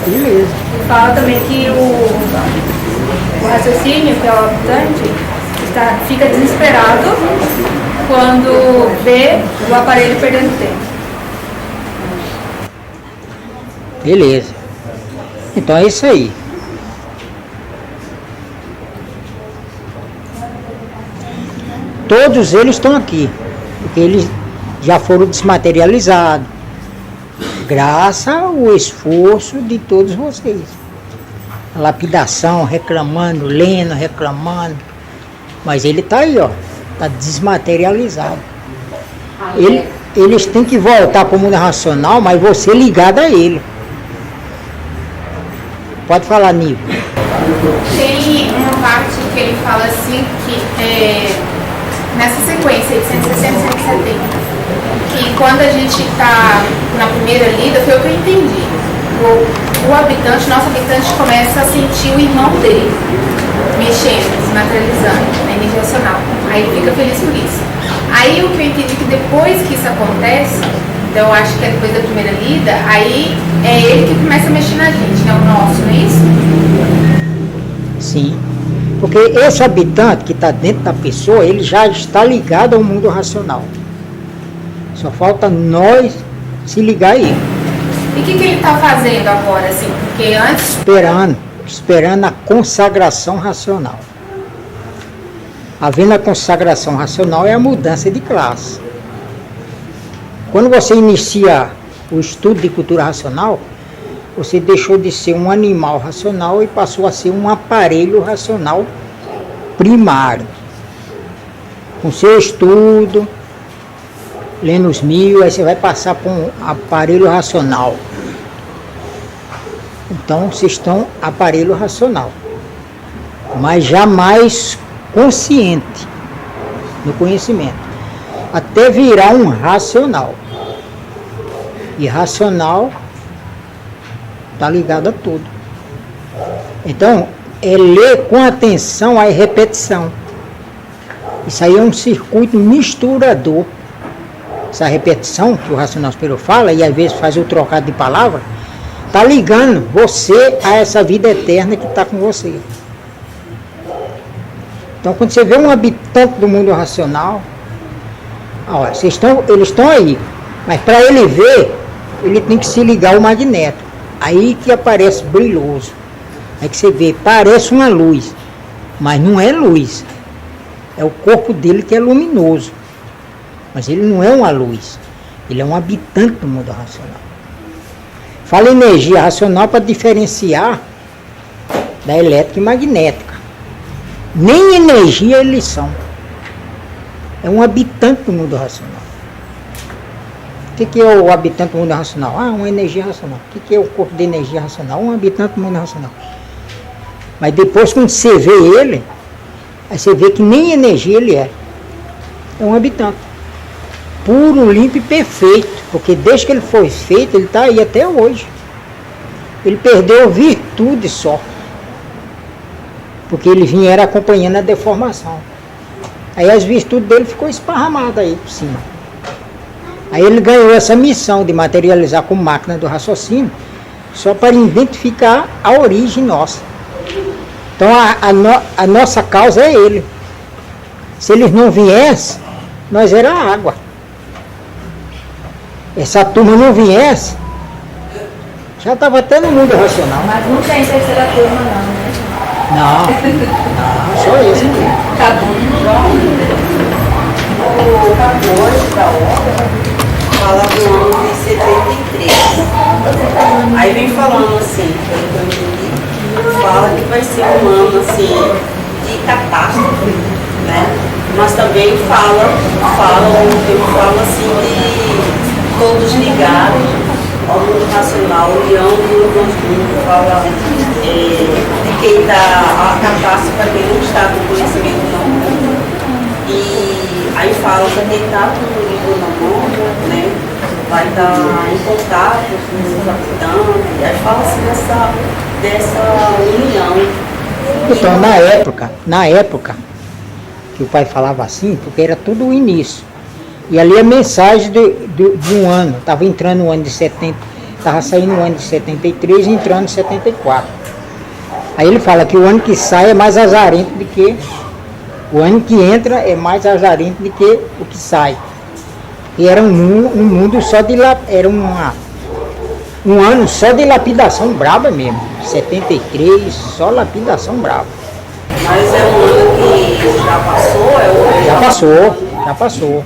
Beleza. E fala também que o raciocínio, que é o habitante, fica desesperado quando vê o aparelho perdendo tempo. Beleza. Então é isso aí. Todos eles estão aqui, porque eles já foram desmaterializados, graças ao esforço de todos vocês. A lapidação, reclamando, lendo, reclamando, mas ele está aí, ó, está desmaterializado. Eles têm que voltar para o mundo racional, mas você ligado a ele. Pode falar, Nico. Tem uma parte que ele fala assim, que nessa sequência de 160 e 170, que quando a gente está na primeira lida, foi o que eu entendi. O habitante, nosso habitante, começa a sentir o irmão dele mexendo, desmaterializando a energia racional. Aí ele fica feliz por isso. Aí o que eu entendi que depois que isso acontece, então eu acho que é depois da primeira lida, aí é ele que começa a mexer na gente, né? O nosso, não é isso? Sim. Porque esse habitante que está dentro da pessoa, ele já está ligado ao mundo racional. Só falta nós se ligar a ele. E o que ele está fazendo agora, assim? Porque antes... Esperando a consagração racional. Havendo a consagração racional é a mudança de classe. Quando você inicia o estudo de cultura racional, você deixou de ser um animal racional e passou a ser um aparelho racional primário. Com seu estudo, lendo os 1000, aí você vai passar para um aparelho racional. Então, vocês estão aparelho racional, mas jamais consciente no conhecimento, até virar um racional. E racional está ligado a tudo. Então, é ler com atenção a repetição. Isso aí é um circuito misturador. Essa repetição que o racional superior fala, e às vezes faz o trocado de palavra, está ligando você a essa vida eterna que está com você. Então, quando você vê um habitante do mundo racional, olha, eles estão aí, mas para ele ver, ele tem que se ligar ao magneto. Aí que aparece brilhoso. Aí que você vê, parece uma luz, mas não é luz. É o corpo dele que é luminoso. Mas ele não é uma luz. Ele é um habitante do mundo racional. Fala energia racional para diferenciar da elétrica e magnética. Nem energia eles são. É um habitante do mundo racional. O que é o habitante do mundo racional? Ah, uma energia racional. O que é o corpo de energia racional? Um habitante do mundo racional. Mas depois, quando você vê ele, aí você vê que nem energia ele é. É um habitante. Puro, limpo e perfeito. Porque desde que ele foi feito, ele está aí até hoje. Ele perdeu virtude só. Porque ele vinha era acompanhando a deformação. Aí as virtudes dele ficou esparramadas aí por cima. Aí ele ganhou essa missão de materializar como máquina do raciocínio, só para identificar a origem nossa. Então a nossa causa é ele. Se eles não viessem, nós era água. Essa turma não viesse, já estava até no mundo racional. Mas não tem terceira turma não, né? Não, só esse mesmo. Acabou. O capô da obra fala do ano de 73. Aí vem falando assim, pelo que eu entendi, fala que vai ser um ano assim de catástrofe, né? Mas também fala assim de todos ligados ao mundo racional, olhando no conjunto, fala de quem está a catástrofe para quem não está com conhecimento não. E aí fala para quem está com o livro na mão, né? Vai estar em contato com os habitantes, e aí fala assim dessa união. Então, na época, que o pai falava assim, porque era tudo o início. E ali a mensagem de um ano, estava entrando no ano de 70, estava saindo no ano de 73 e entrando em 74. Aí ele fala que o ano que sai é mais azarento do que o ano que entra é mais azarento do que o que sai. E era um mundo só de era um ano só de lapidação braba mesmo. 73, só lapidação braba. Mas é um ano que já passou? Já passou.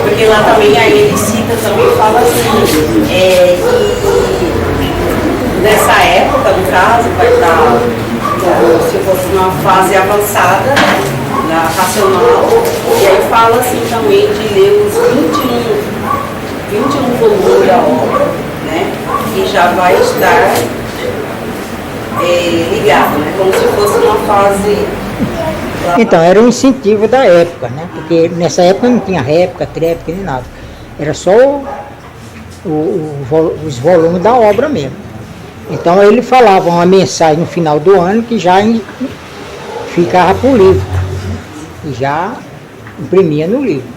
Porque lá também a ele cita, também fala assim, que nessa época, no caso, vai estar como se fosse uma fase avançada, na racional, e aí fala assim também de ler os 21 volumes da obra, né? Que já vai estar ligado, né? Como se fosse uma fase. Então, era um incentivo da época, né? Porque nessa época não tinha réplica, tréplica, nem nada. Era só os volumes da obra mesmo. Então ele falava uma mensagem no final do ano que já ficava por livro. E já imprimia no livro.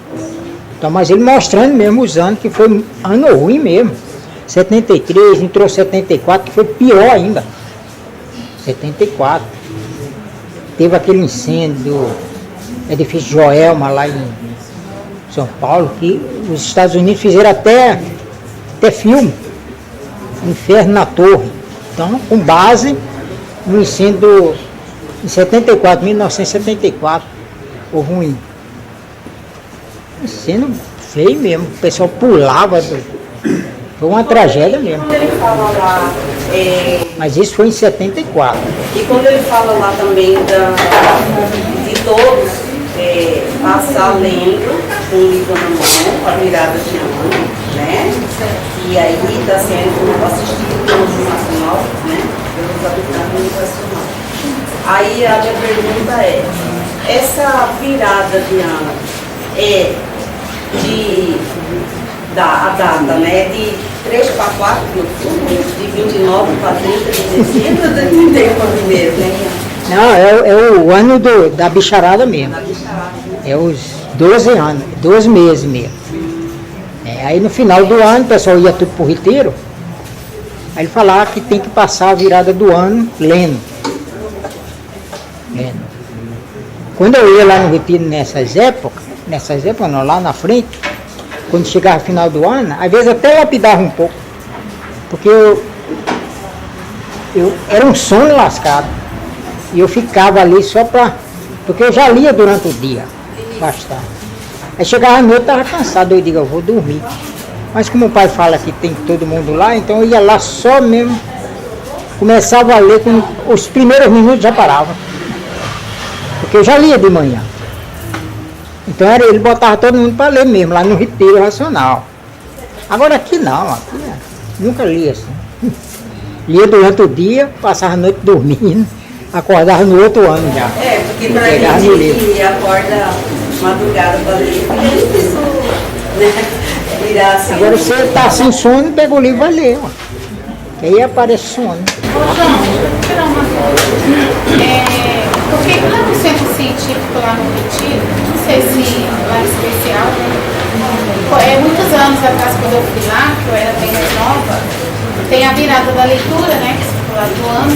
Então, mas ele mostrando mesmo os anos, que foi ano ruim mesmo. 73, entrou 74, que foi pior ainda. 74. Teve aquele incêndio do edifício Joelma lá em São Paulo, que os Estados Unidos fizeram até filme, Inferno na Torre. Então, com base no incêndio em 74, 1974, houve um incêndio feio mesmo, o pessoal pulava, foi uma tragédia mesmo. Quando ele fala lá, mas isso foi em 74. E quando ele fala lá também de todos passar lendo com o livro na mão, com a virada de ano, né? E aí está sendo assistido pelo nacional, né? Pelos habitantes nacional. Aí a minha pergunta é, essa virada de ano é a data, né? De 3 para 4 de outubro, de 29 para 30 de dezembro, ou de 31 para 1º, né? Não, é o ano da bicharada mesmo. É os 12 anos, 12 meses mesmo. Aí no final do ano o pessoal ia tudo pro retiro. Aí ele falava que tem que passar a virada do ano lendo. Quando eu ia lá no retiro nessas épocas não, lá na frente, quando chegava o final do ano, às vezes até lapidava um pouco. Porque eu era um sono lascado. E eu ficava ali só porque eu já lia durante o dia, bastante. Aí chegava à noite, eu estava cansado, eu digo, eu vou dormir. Mas como o pai fala que tem todo mundo lá, então eu ia lá só mesmo, começava a ler, com os primeiros minutos já parava. Porque eu já lia de manhã. Então ele botava todo mundo para ler mesmo, lá no retiro racional. Agora aqui não, nunca li assim. Lia durante o dia, passava a noite dormindo, acordava no outro ano já. Porque pra gente que acorda madrugada para ler, é difícil, né? Virar assim. Agora você tá sem sono, pega o livro e vai ler, ó. Que aí aparece sono. Ô João, deixa eu tirar uma dúvida. Porque lá no centro científico, lá no Retiro, não sei se lá é especial, né? Muitos anos atrás, quando eu fui lá, que eu era bem mais nova, tem a virada da leitura, né? Que você ficou lá do ano.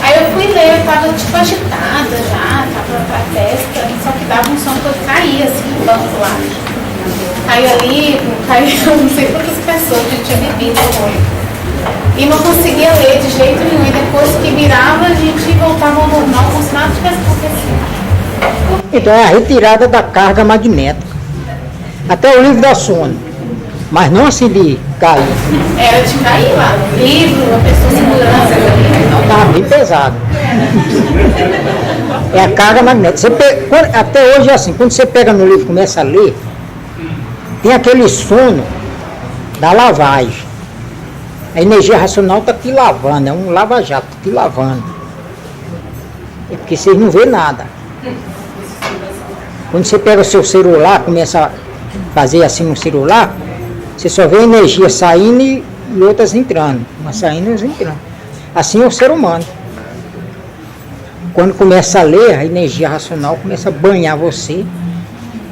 Aí eu fui ler, eu tava tipo agitada já, tava pra festa, só que dava um som que eu caía assim no banco lá. Caía livro, caía não sei quantas pessoas que tinha bebido muito. E não conseguia ler de jeito nenhum. E depois que virava, a gente voltava ao normal, como se nada tivesse acontecido. Então é a retirada da carga magnética. Até o livro dá sono. Mas não assim de cair. Era de cair lá. Livro, a pessoa segurando. Estava bem pesado. É a carga magnética. Até hoje é assim, quando você pega no livro e começa a ler, tem aquele sono da lavagem. A energia racional está te lavando, é um lava-jato, te lavando. É porque vocês não vê nada. Quando você pega o seu celular, começa a fazer assim no celular, você só vê a energia saindo e outras entrando. Umas saindo e outras entrando. Assim é o ser humano. Quando começa a ler, a energia racional começa a banhar você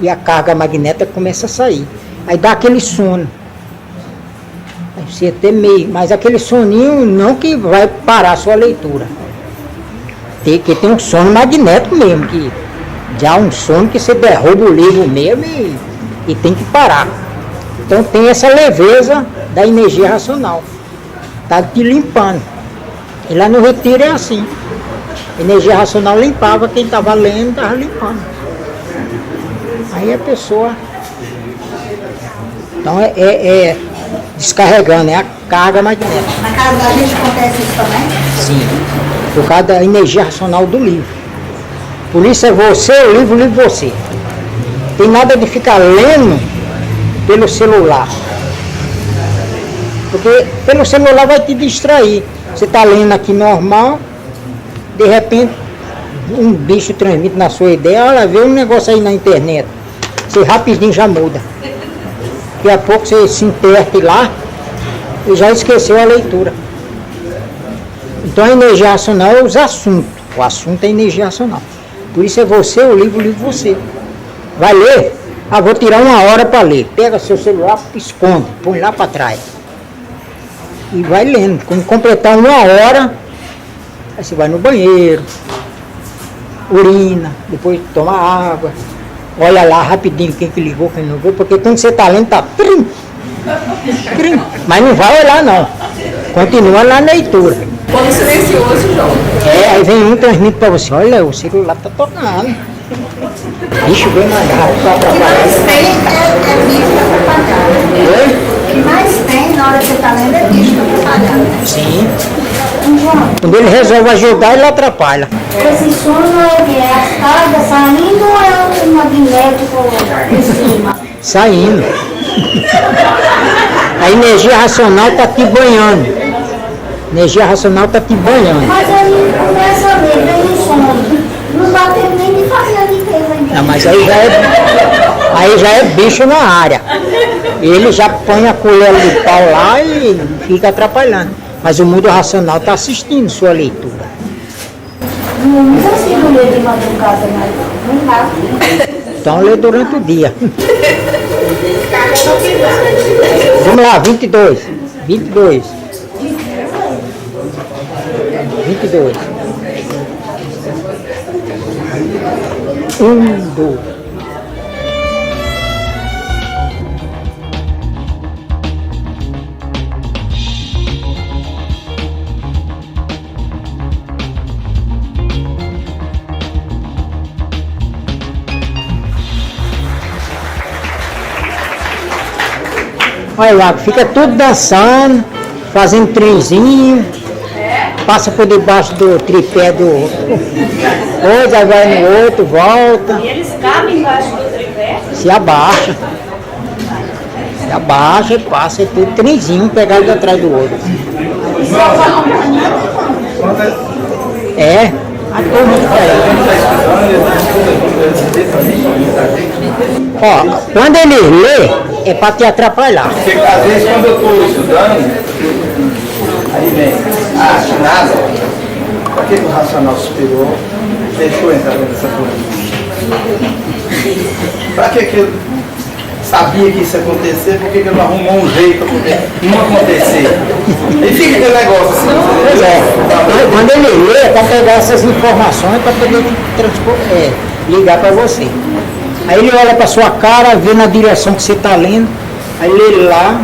e a carga magnética começa a sair. Aí dá aquele sono. Você até meio, mas aquele soninho não que vai parar a sua leitura. Tem um sono magnético mesmo, que já um sono que você derruba o livro mesmo e tem que parar. Então tem essa leveza da energia racional. Está te limpando. E lá no retiro é assim. A energia racional limpava, quem estava lendo estava limpando. Aí a pessoa... Então descarregando, é a carga magnética. Na casa da gente acontece isso também? Sim, por causa da energia racional do livro. Por isso é você, o livro você. Tem nada de ficar lendo pelo celular. Porque pelo celular vai te distrair. Você está lendo aqui normal, de repente um bicho transmite na sua ideia, olha, vê um negócio aí na internet. Você rapidinho já muda. Daqui a pouco você se interte lá e já esqueceu a leitura. Então a energia racional é os assuntos. O assunto é energia racional. Por isso é você, o livro você. Vai ler? Vou tirar 1 hora para ler. Pega seu celular, esconde, põe lá para trás. E vai lendo. Quando completar 1 hora, aí você vai no banheiro, urina, depois toma água. Olha lá rapidinho quem que ligou, quem não ligou, porque quando você está lendo, tá trim, trim, mas não vai olhar não. Continua na leitura. Quando silencioso, João. Aí vem um transmite para você, olha, o celular tá tocando. Bicho bem mais rápido para atrapalhar. É bicho atrapalhado. O que mais tem na hora que você está lendo é bicho atrapalhado. Sim. Quando ele resolve ajudar, ele atrapalha. Esse sono é as cargas saindo ou é o magnético em cima? Saindo. A energia racional está te banhando. A energia racional está te banhando. Mas aí começa a ler, vem o sono. Não dá tempo nem de fazer a limpeza. Não, mas aí já é bicho na área. Ele já põe a colher de pau lá e fica atrapalhando. Mas o mundo racional está assistindo sua leitura. Não consigo ler de madrugada, mas não dá. Então lê durante o dia. Vamos lá, 22. 22. 22. 1, 2. Olha lá, fica tudo dançando, fazendo trenzinho, passa por debaixo do tripé do outro, aí vai no outro, volta. E eles cabem embaixo do tripé? Se abaixa. abaixa e passa, é tudo trenzinho, um pegado atrás do outro. É, a turma que tá aí. Ó, quando ele lê, é para te atrapalhar. Porque às vezes quando eu estou estudando, aí vem, nada, para que o racional superior deixou entrar nessa coisa? Para que eu sabia que isso ia acontecer, por que ele não arrumou um jeito para não acontecer? Ele fica aquele negócio assim. Pois é, quando ele lê, é para pegar essas informações para poder ligar para você. Aí ele olha para sua cara, vê na direção que você está lendo, aí lê lá,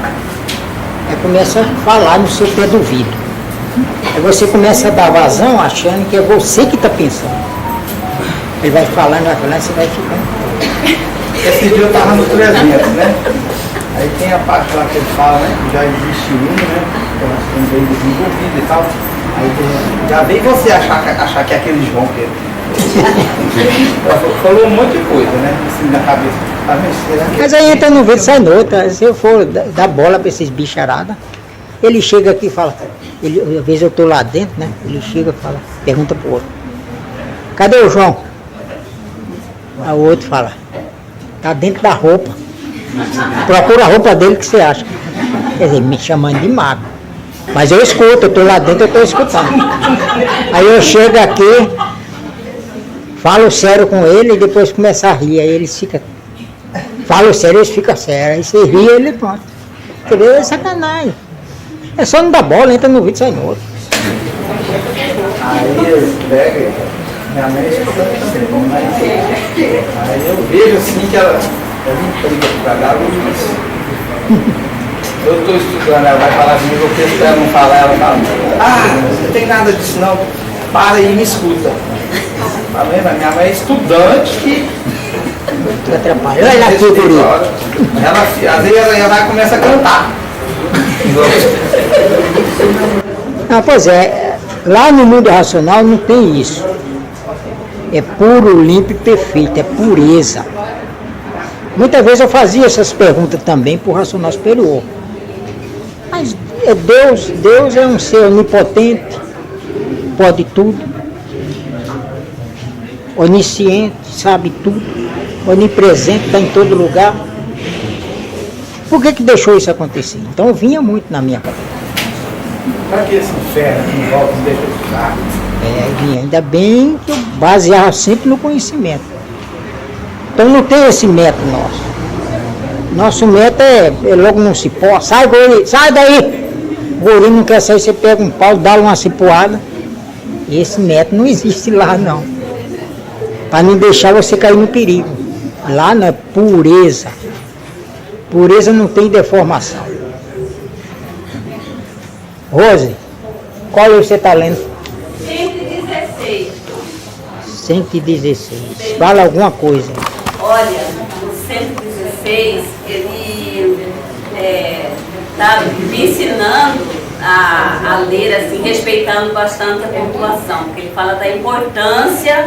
aí começa a falar no seu pé do ouvido. Aí você começa a dar vazão achando que é você que está pensando. Ele vai falando, você vai ficando. Esse dia eu estava no 300, né? Aí tem a parte lá que ele fala, né? Que já existe um, né? Que nós estamos bem desenvolvido e tal. Aí já vem você achar que é aquele João que falou um monte de coisa, né? Assim na cabeça. Mas aí entra no vídeo e sai no outro. Se eu for dar bola para esses bicharada, ele chega aqui e fala, às vezes eu estou lá dentro, né? Ele chega e fala, pergunta pro outro, cadê o João? Aí o outro fala, tá dentro da roupa. Procura a roupa dele que você acha. Quer dizer, me chamando de mago. Mas eu escuto, eu estou lá dentro, eu estou escutando. Aí eu chego aqui, falo sério com ele e depois começa a rir. Aí eles ficam. Falo sério, eles ficam sérios. Aí você ri, ele pronto. Quer dizer, é sacanagem. É só não dar bola, entra no vídeo e sai no outro. Aí eu pego, minha mãe escutando também, mas aí eu vejo assim que ela me liga pra cá, eu estou estudando, ela vai falar comigo, eu penso que ela não fala, ela fala, não tem nada disso não, para e me escuta. Tá vendo? Minha mãe é estudante que atrapalha. Olha aqui, guri. Às vezes ela vai e começa a cantar. Pois é, lá no mundo racional não tem isso. É puro, limpo e perfeito, é pureza. Muitas vezes eu fazia essas perguntas também para o racional superior. Mas Deus é um ser onipotente, pode tudo, onisciente, sabe tudo, onipresente, está em todo lugar. Por que deixou isso acontecer? Então vinha muito na minha cabeça. Para que esse inferno que envolve não deixa de usar? Vinha, ainda bem que eu baseava sempre no conhecimento. Então não tem esse método nosso. Nosso método é logo num cipó, sai guri, sai daí! O guri não quer sair, você pega um pau, dá uma cipoada. Esse método não existe lá não. Para não deixar você cair no perigo. Lá não é pureza. Pureza não tem deformação. Rose, qual livro você está lendo? 116. 116. Fala alguma coisa. Olha, o 116, ele está me ensinando a ler assim, respeitando bastante a pontuação, porque ele fala da importância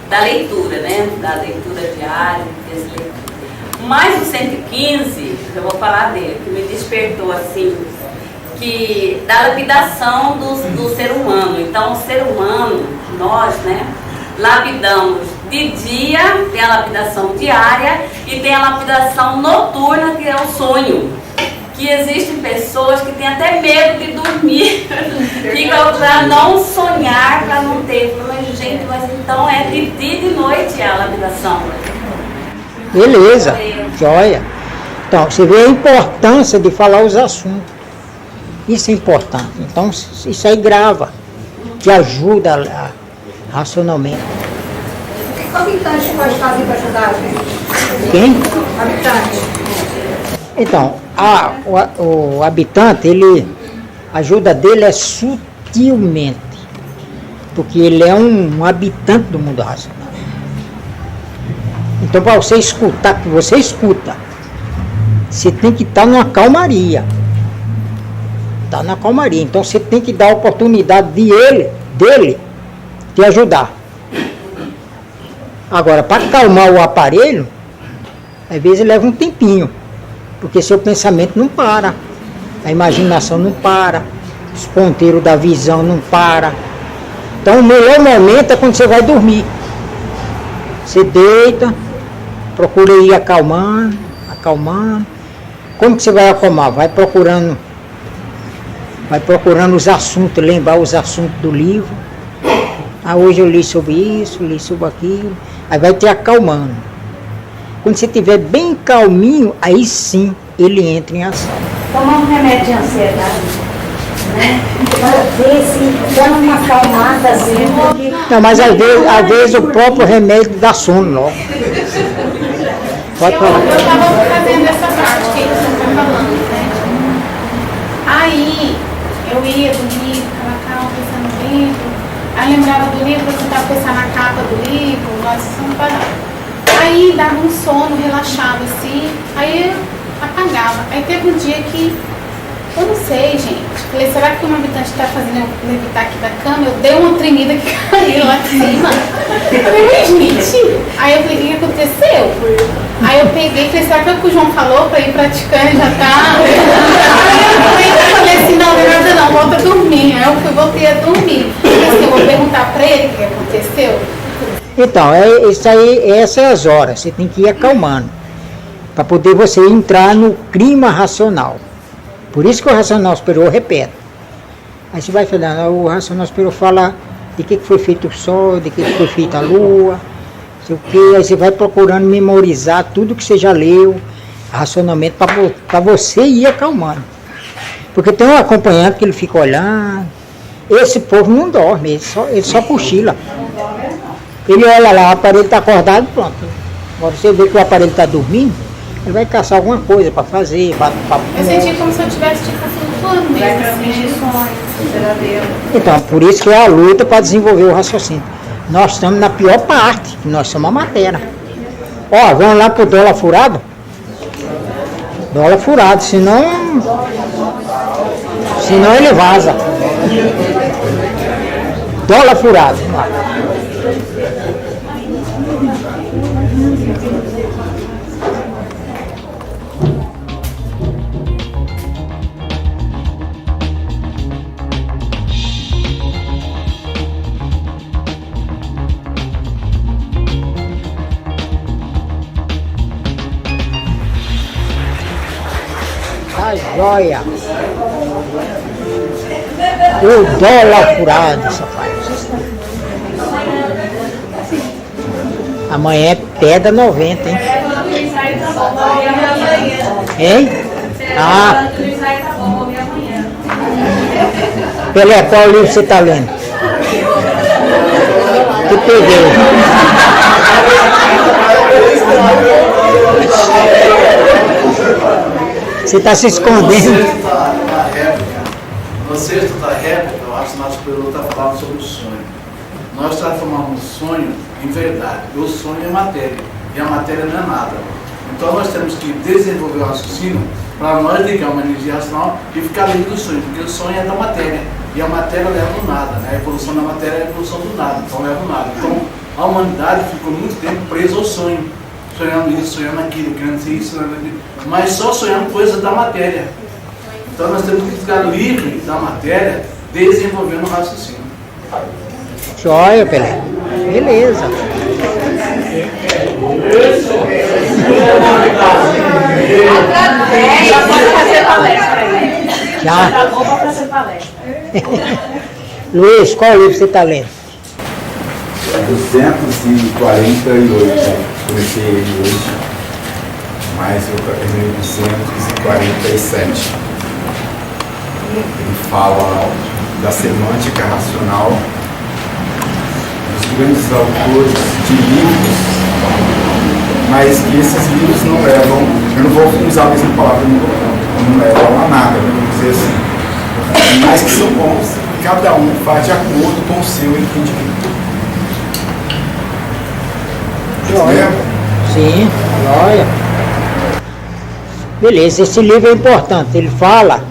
da leitura, né? Da leitura diária, desse leitura. Mas o 115, eu vou falar dele, que me despertou assim, que da lapidação do ser humano. Então, o ser humano, nós, né, lapidamos de dia, tem a lapidação diária e tem a lapidação noturna, que é o sonho. Que existem pessoas que têm até medo de dormir, ficam para não sonhar, para não ter. Mas, gente, mas então é de dia e de noite a lapidação. Beleza, joia. Então, você vê a importância de falar os assuntos. Isso é importante. Então, isso aí grava, que ajuda racionalmente. O que o habitante pode fazer para ajudar a gente? Quem? Habitante. Então, o habitante, a ajuda dele é sutilmente, porque ele é um habitante do mundo racional. Então, para você escutar, que você escuta, você tem que estar numa calmaria. Está na calmaria. Então, você tem que dar a oportunidade dele te ajudar. Agora, para calmar o aparelho, às vezes leva um tempinho. Porque seu pensamento não para, a imaginação não para, os ponteiros da visão não para. Então o melhor momento é quando você vai dormir. Você deita, procura ir acalmando, acalmando. Como que você vai acalmar? Vai procurando os assuntos, lembrar os assuntos do livro. Ah, hoje eu li sobre isso, li sobre aquilo. Aí vai te acalmando. Quando você estiver bem calminho, aí sim ele entra em ação. Tomar um remédio de ansiedade, né? Para ver se dá uma acalmada assim. Não, mas às vezes o próprio remédio dá sono logo. Pode falar. Eu estava fazendo essa prática que você está falando, né? Aí eu ia dormir, ficava calma, pensando no livro. Aí lembrava do livro, eu tentava pensar na capa do livro, nós não parava. Aí dava um sono, relaxava assim, aí eu apagava. Aí teve um dia que, eu não sei, gente, falei, será que um habitante está fazendo eu levitar aqui da cama? Eu dei uma tremida que caiu lá de cima. Eu falei, gente, aí eu falei, o que aconteceu? Aí eu peguei e falei, será que é o que o João falou para ir praticando já tá? Aí eu falei assim, não, não é nada não, volta a dormir. Aí eu fui, voltei a dormir. Falei assim, eu vou perguntar para ele o que aconteceu. Então, isso aí, essas as horas, você tem que ir acalmando, para poder você entrar no clima racional. Por isso que o racional superior repete. Aí você vai falando, o racional superior fala de que foi feito o sol, de que foi feita a lua, sei o que, aí você vai procurando memorizar tudo que você já leu, racionalmente, para você ir acalmando. Porque tem um acompanhante que ele fica olhando, esse povo não dorme, ele só cochila. Ele olha lá, o aparelho está acordado, pronto. Agora você vê que o aparelho está dormindo, ele vai caçar alguma coisa para fazer. Eu senti como se eu estivesse tipo flutuando mesmo. Então, por isso que é a luta para desenvolver o raciocínio. Nós estamos na pior parte, nós somos a matéria. Ó, vamos lá pro dólar furado? Dólar furado, senão ele vaza. Dólar furado, vamos lá. Tá joia. O dólar furado, rapaz. Amanhã é pedra 90, hein? Hein? Ah. Pelé, qual livro você está lendo? Que peguei. Você está se escondendo. No sexto da réplica, eu acho que o nosso superior está falando sobre o sonho. Nós transformamos o sonho em verdade. O sonho é matéria. E a matéria não é nada. Então nós temos que desenvolver o raciocínio para nós ligar uma energia racional e ficar livre do sonho. Porque o sonho é da matéria. E a matéria leva o nada. Né? A evolução da matéria é a evolução do nada. Então leva o nada. Então a humanidade ficou muito tempo presa ao sonho. Sonhando isso, sonhando aquilo, querendo ser isso, sonhando aquilo. Mas só sonhando coisas da matéria. Então nós temos que ficar livre da matéria, desenvolvendo o raciocínio. Joia, Pelé. Beleza. Já pode fazer palestra aí. Já. Tá bom para fazer palestra. Luiz, qual livro você está lendo? 248. Comecei ele hoje, mas eu terminei 247. Ele fala da semântica racional, dos grandes autores de livros, mas que esses livros não levam, eu não vou usar a mesma palavra, não levam a nada, vamos dizer assim, mas que são bons, cada um faz de acordo com o seu entendimento. Joia. Sim, joia. Beleza, esse livro é importante, ele fala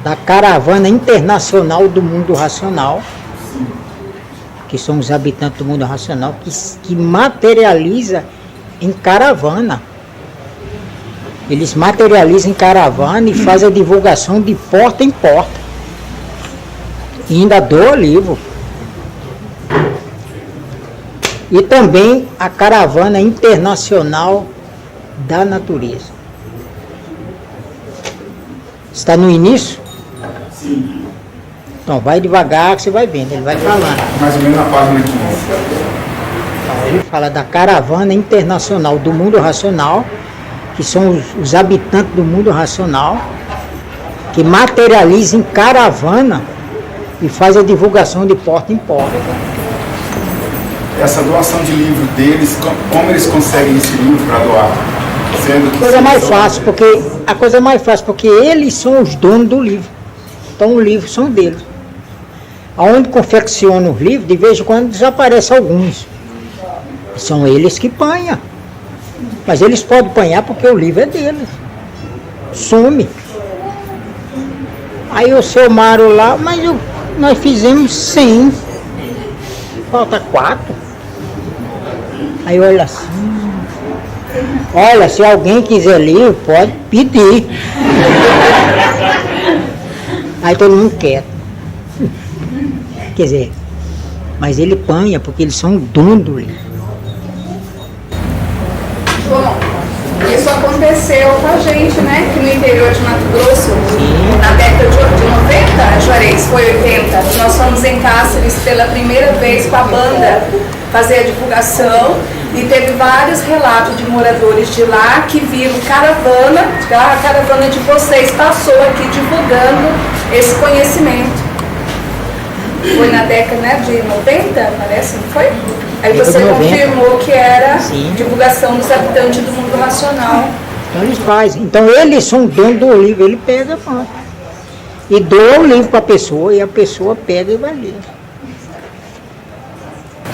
da caravana internacional do mundo racional, que são os habitantes do mundo racional, que materializa em caravana. Eles materializam em caravana e fazem a divulgação de porta em porta. E ainda dou o livro. E também a Caravana Internacional da Natureza. Está no início? Sim. Então vai devagar que você vai vendo, ele vai falando. Mais ou menos na página 15. Então, ele fala da Caravana Internacional do Mundo Racional, que são os habitantes do mundo racional, que materializam em caravana e faz a divulgação de porta em porta. Essa doação de livro deles, como eles conseguem esse livro para doar? Sendo que A coisa mais fácil, porque eles são os donos do livro. Então os livros são deles. Aonde confeccionam os livros, de vez em quando desaparecem alguns. São eles que panham. Mas eles podem panhar porque o livro é deles. Some. Aí o seu Mário lá, mas nós fizemos 100. Falta 4. Aí olha assim. Olha, se alguém quiser livro, pode pedir. Aí todo mundo quer. Quer dizer, mas ele panha porque eles são dono do livro. Bom, isso aconteceu com a gente, né? Que no interior de Mato Grosso, na década de 90, Juarez, foi 80, nós fomos em Cáceres pela primeira vez com a banda fazer a divulgação e teve vários relatos de moradores de lá que viram caravana, a caravana de vocês passou aqui divulgando esse conhecimento. Foi na década, né, de 90, parece, não foi? Aí você confirmou que era divulgação dos habitantes do mundo racional. Então eles fazem. Então eles são donos do livro, ele pega e doa o livro para a pessoa e a pessoa pega e vai ler.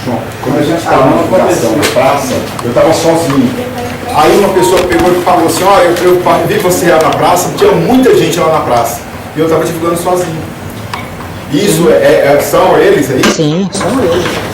João, quando a gente estava na divulgação da praça, eu estava sozinho. Aí uma pessoa pegou e falou assim, olha, eu vi você lá na praça, tinha muita gente lá na praça. E eu estava divulgando sozinho. Isso são eles aí? Sim, são eles.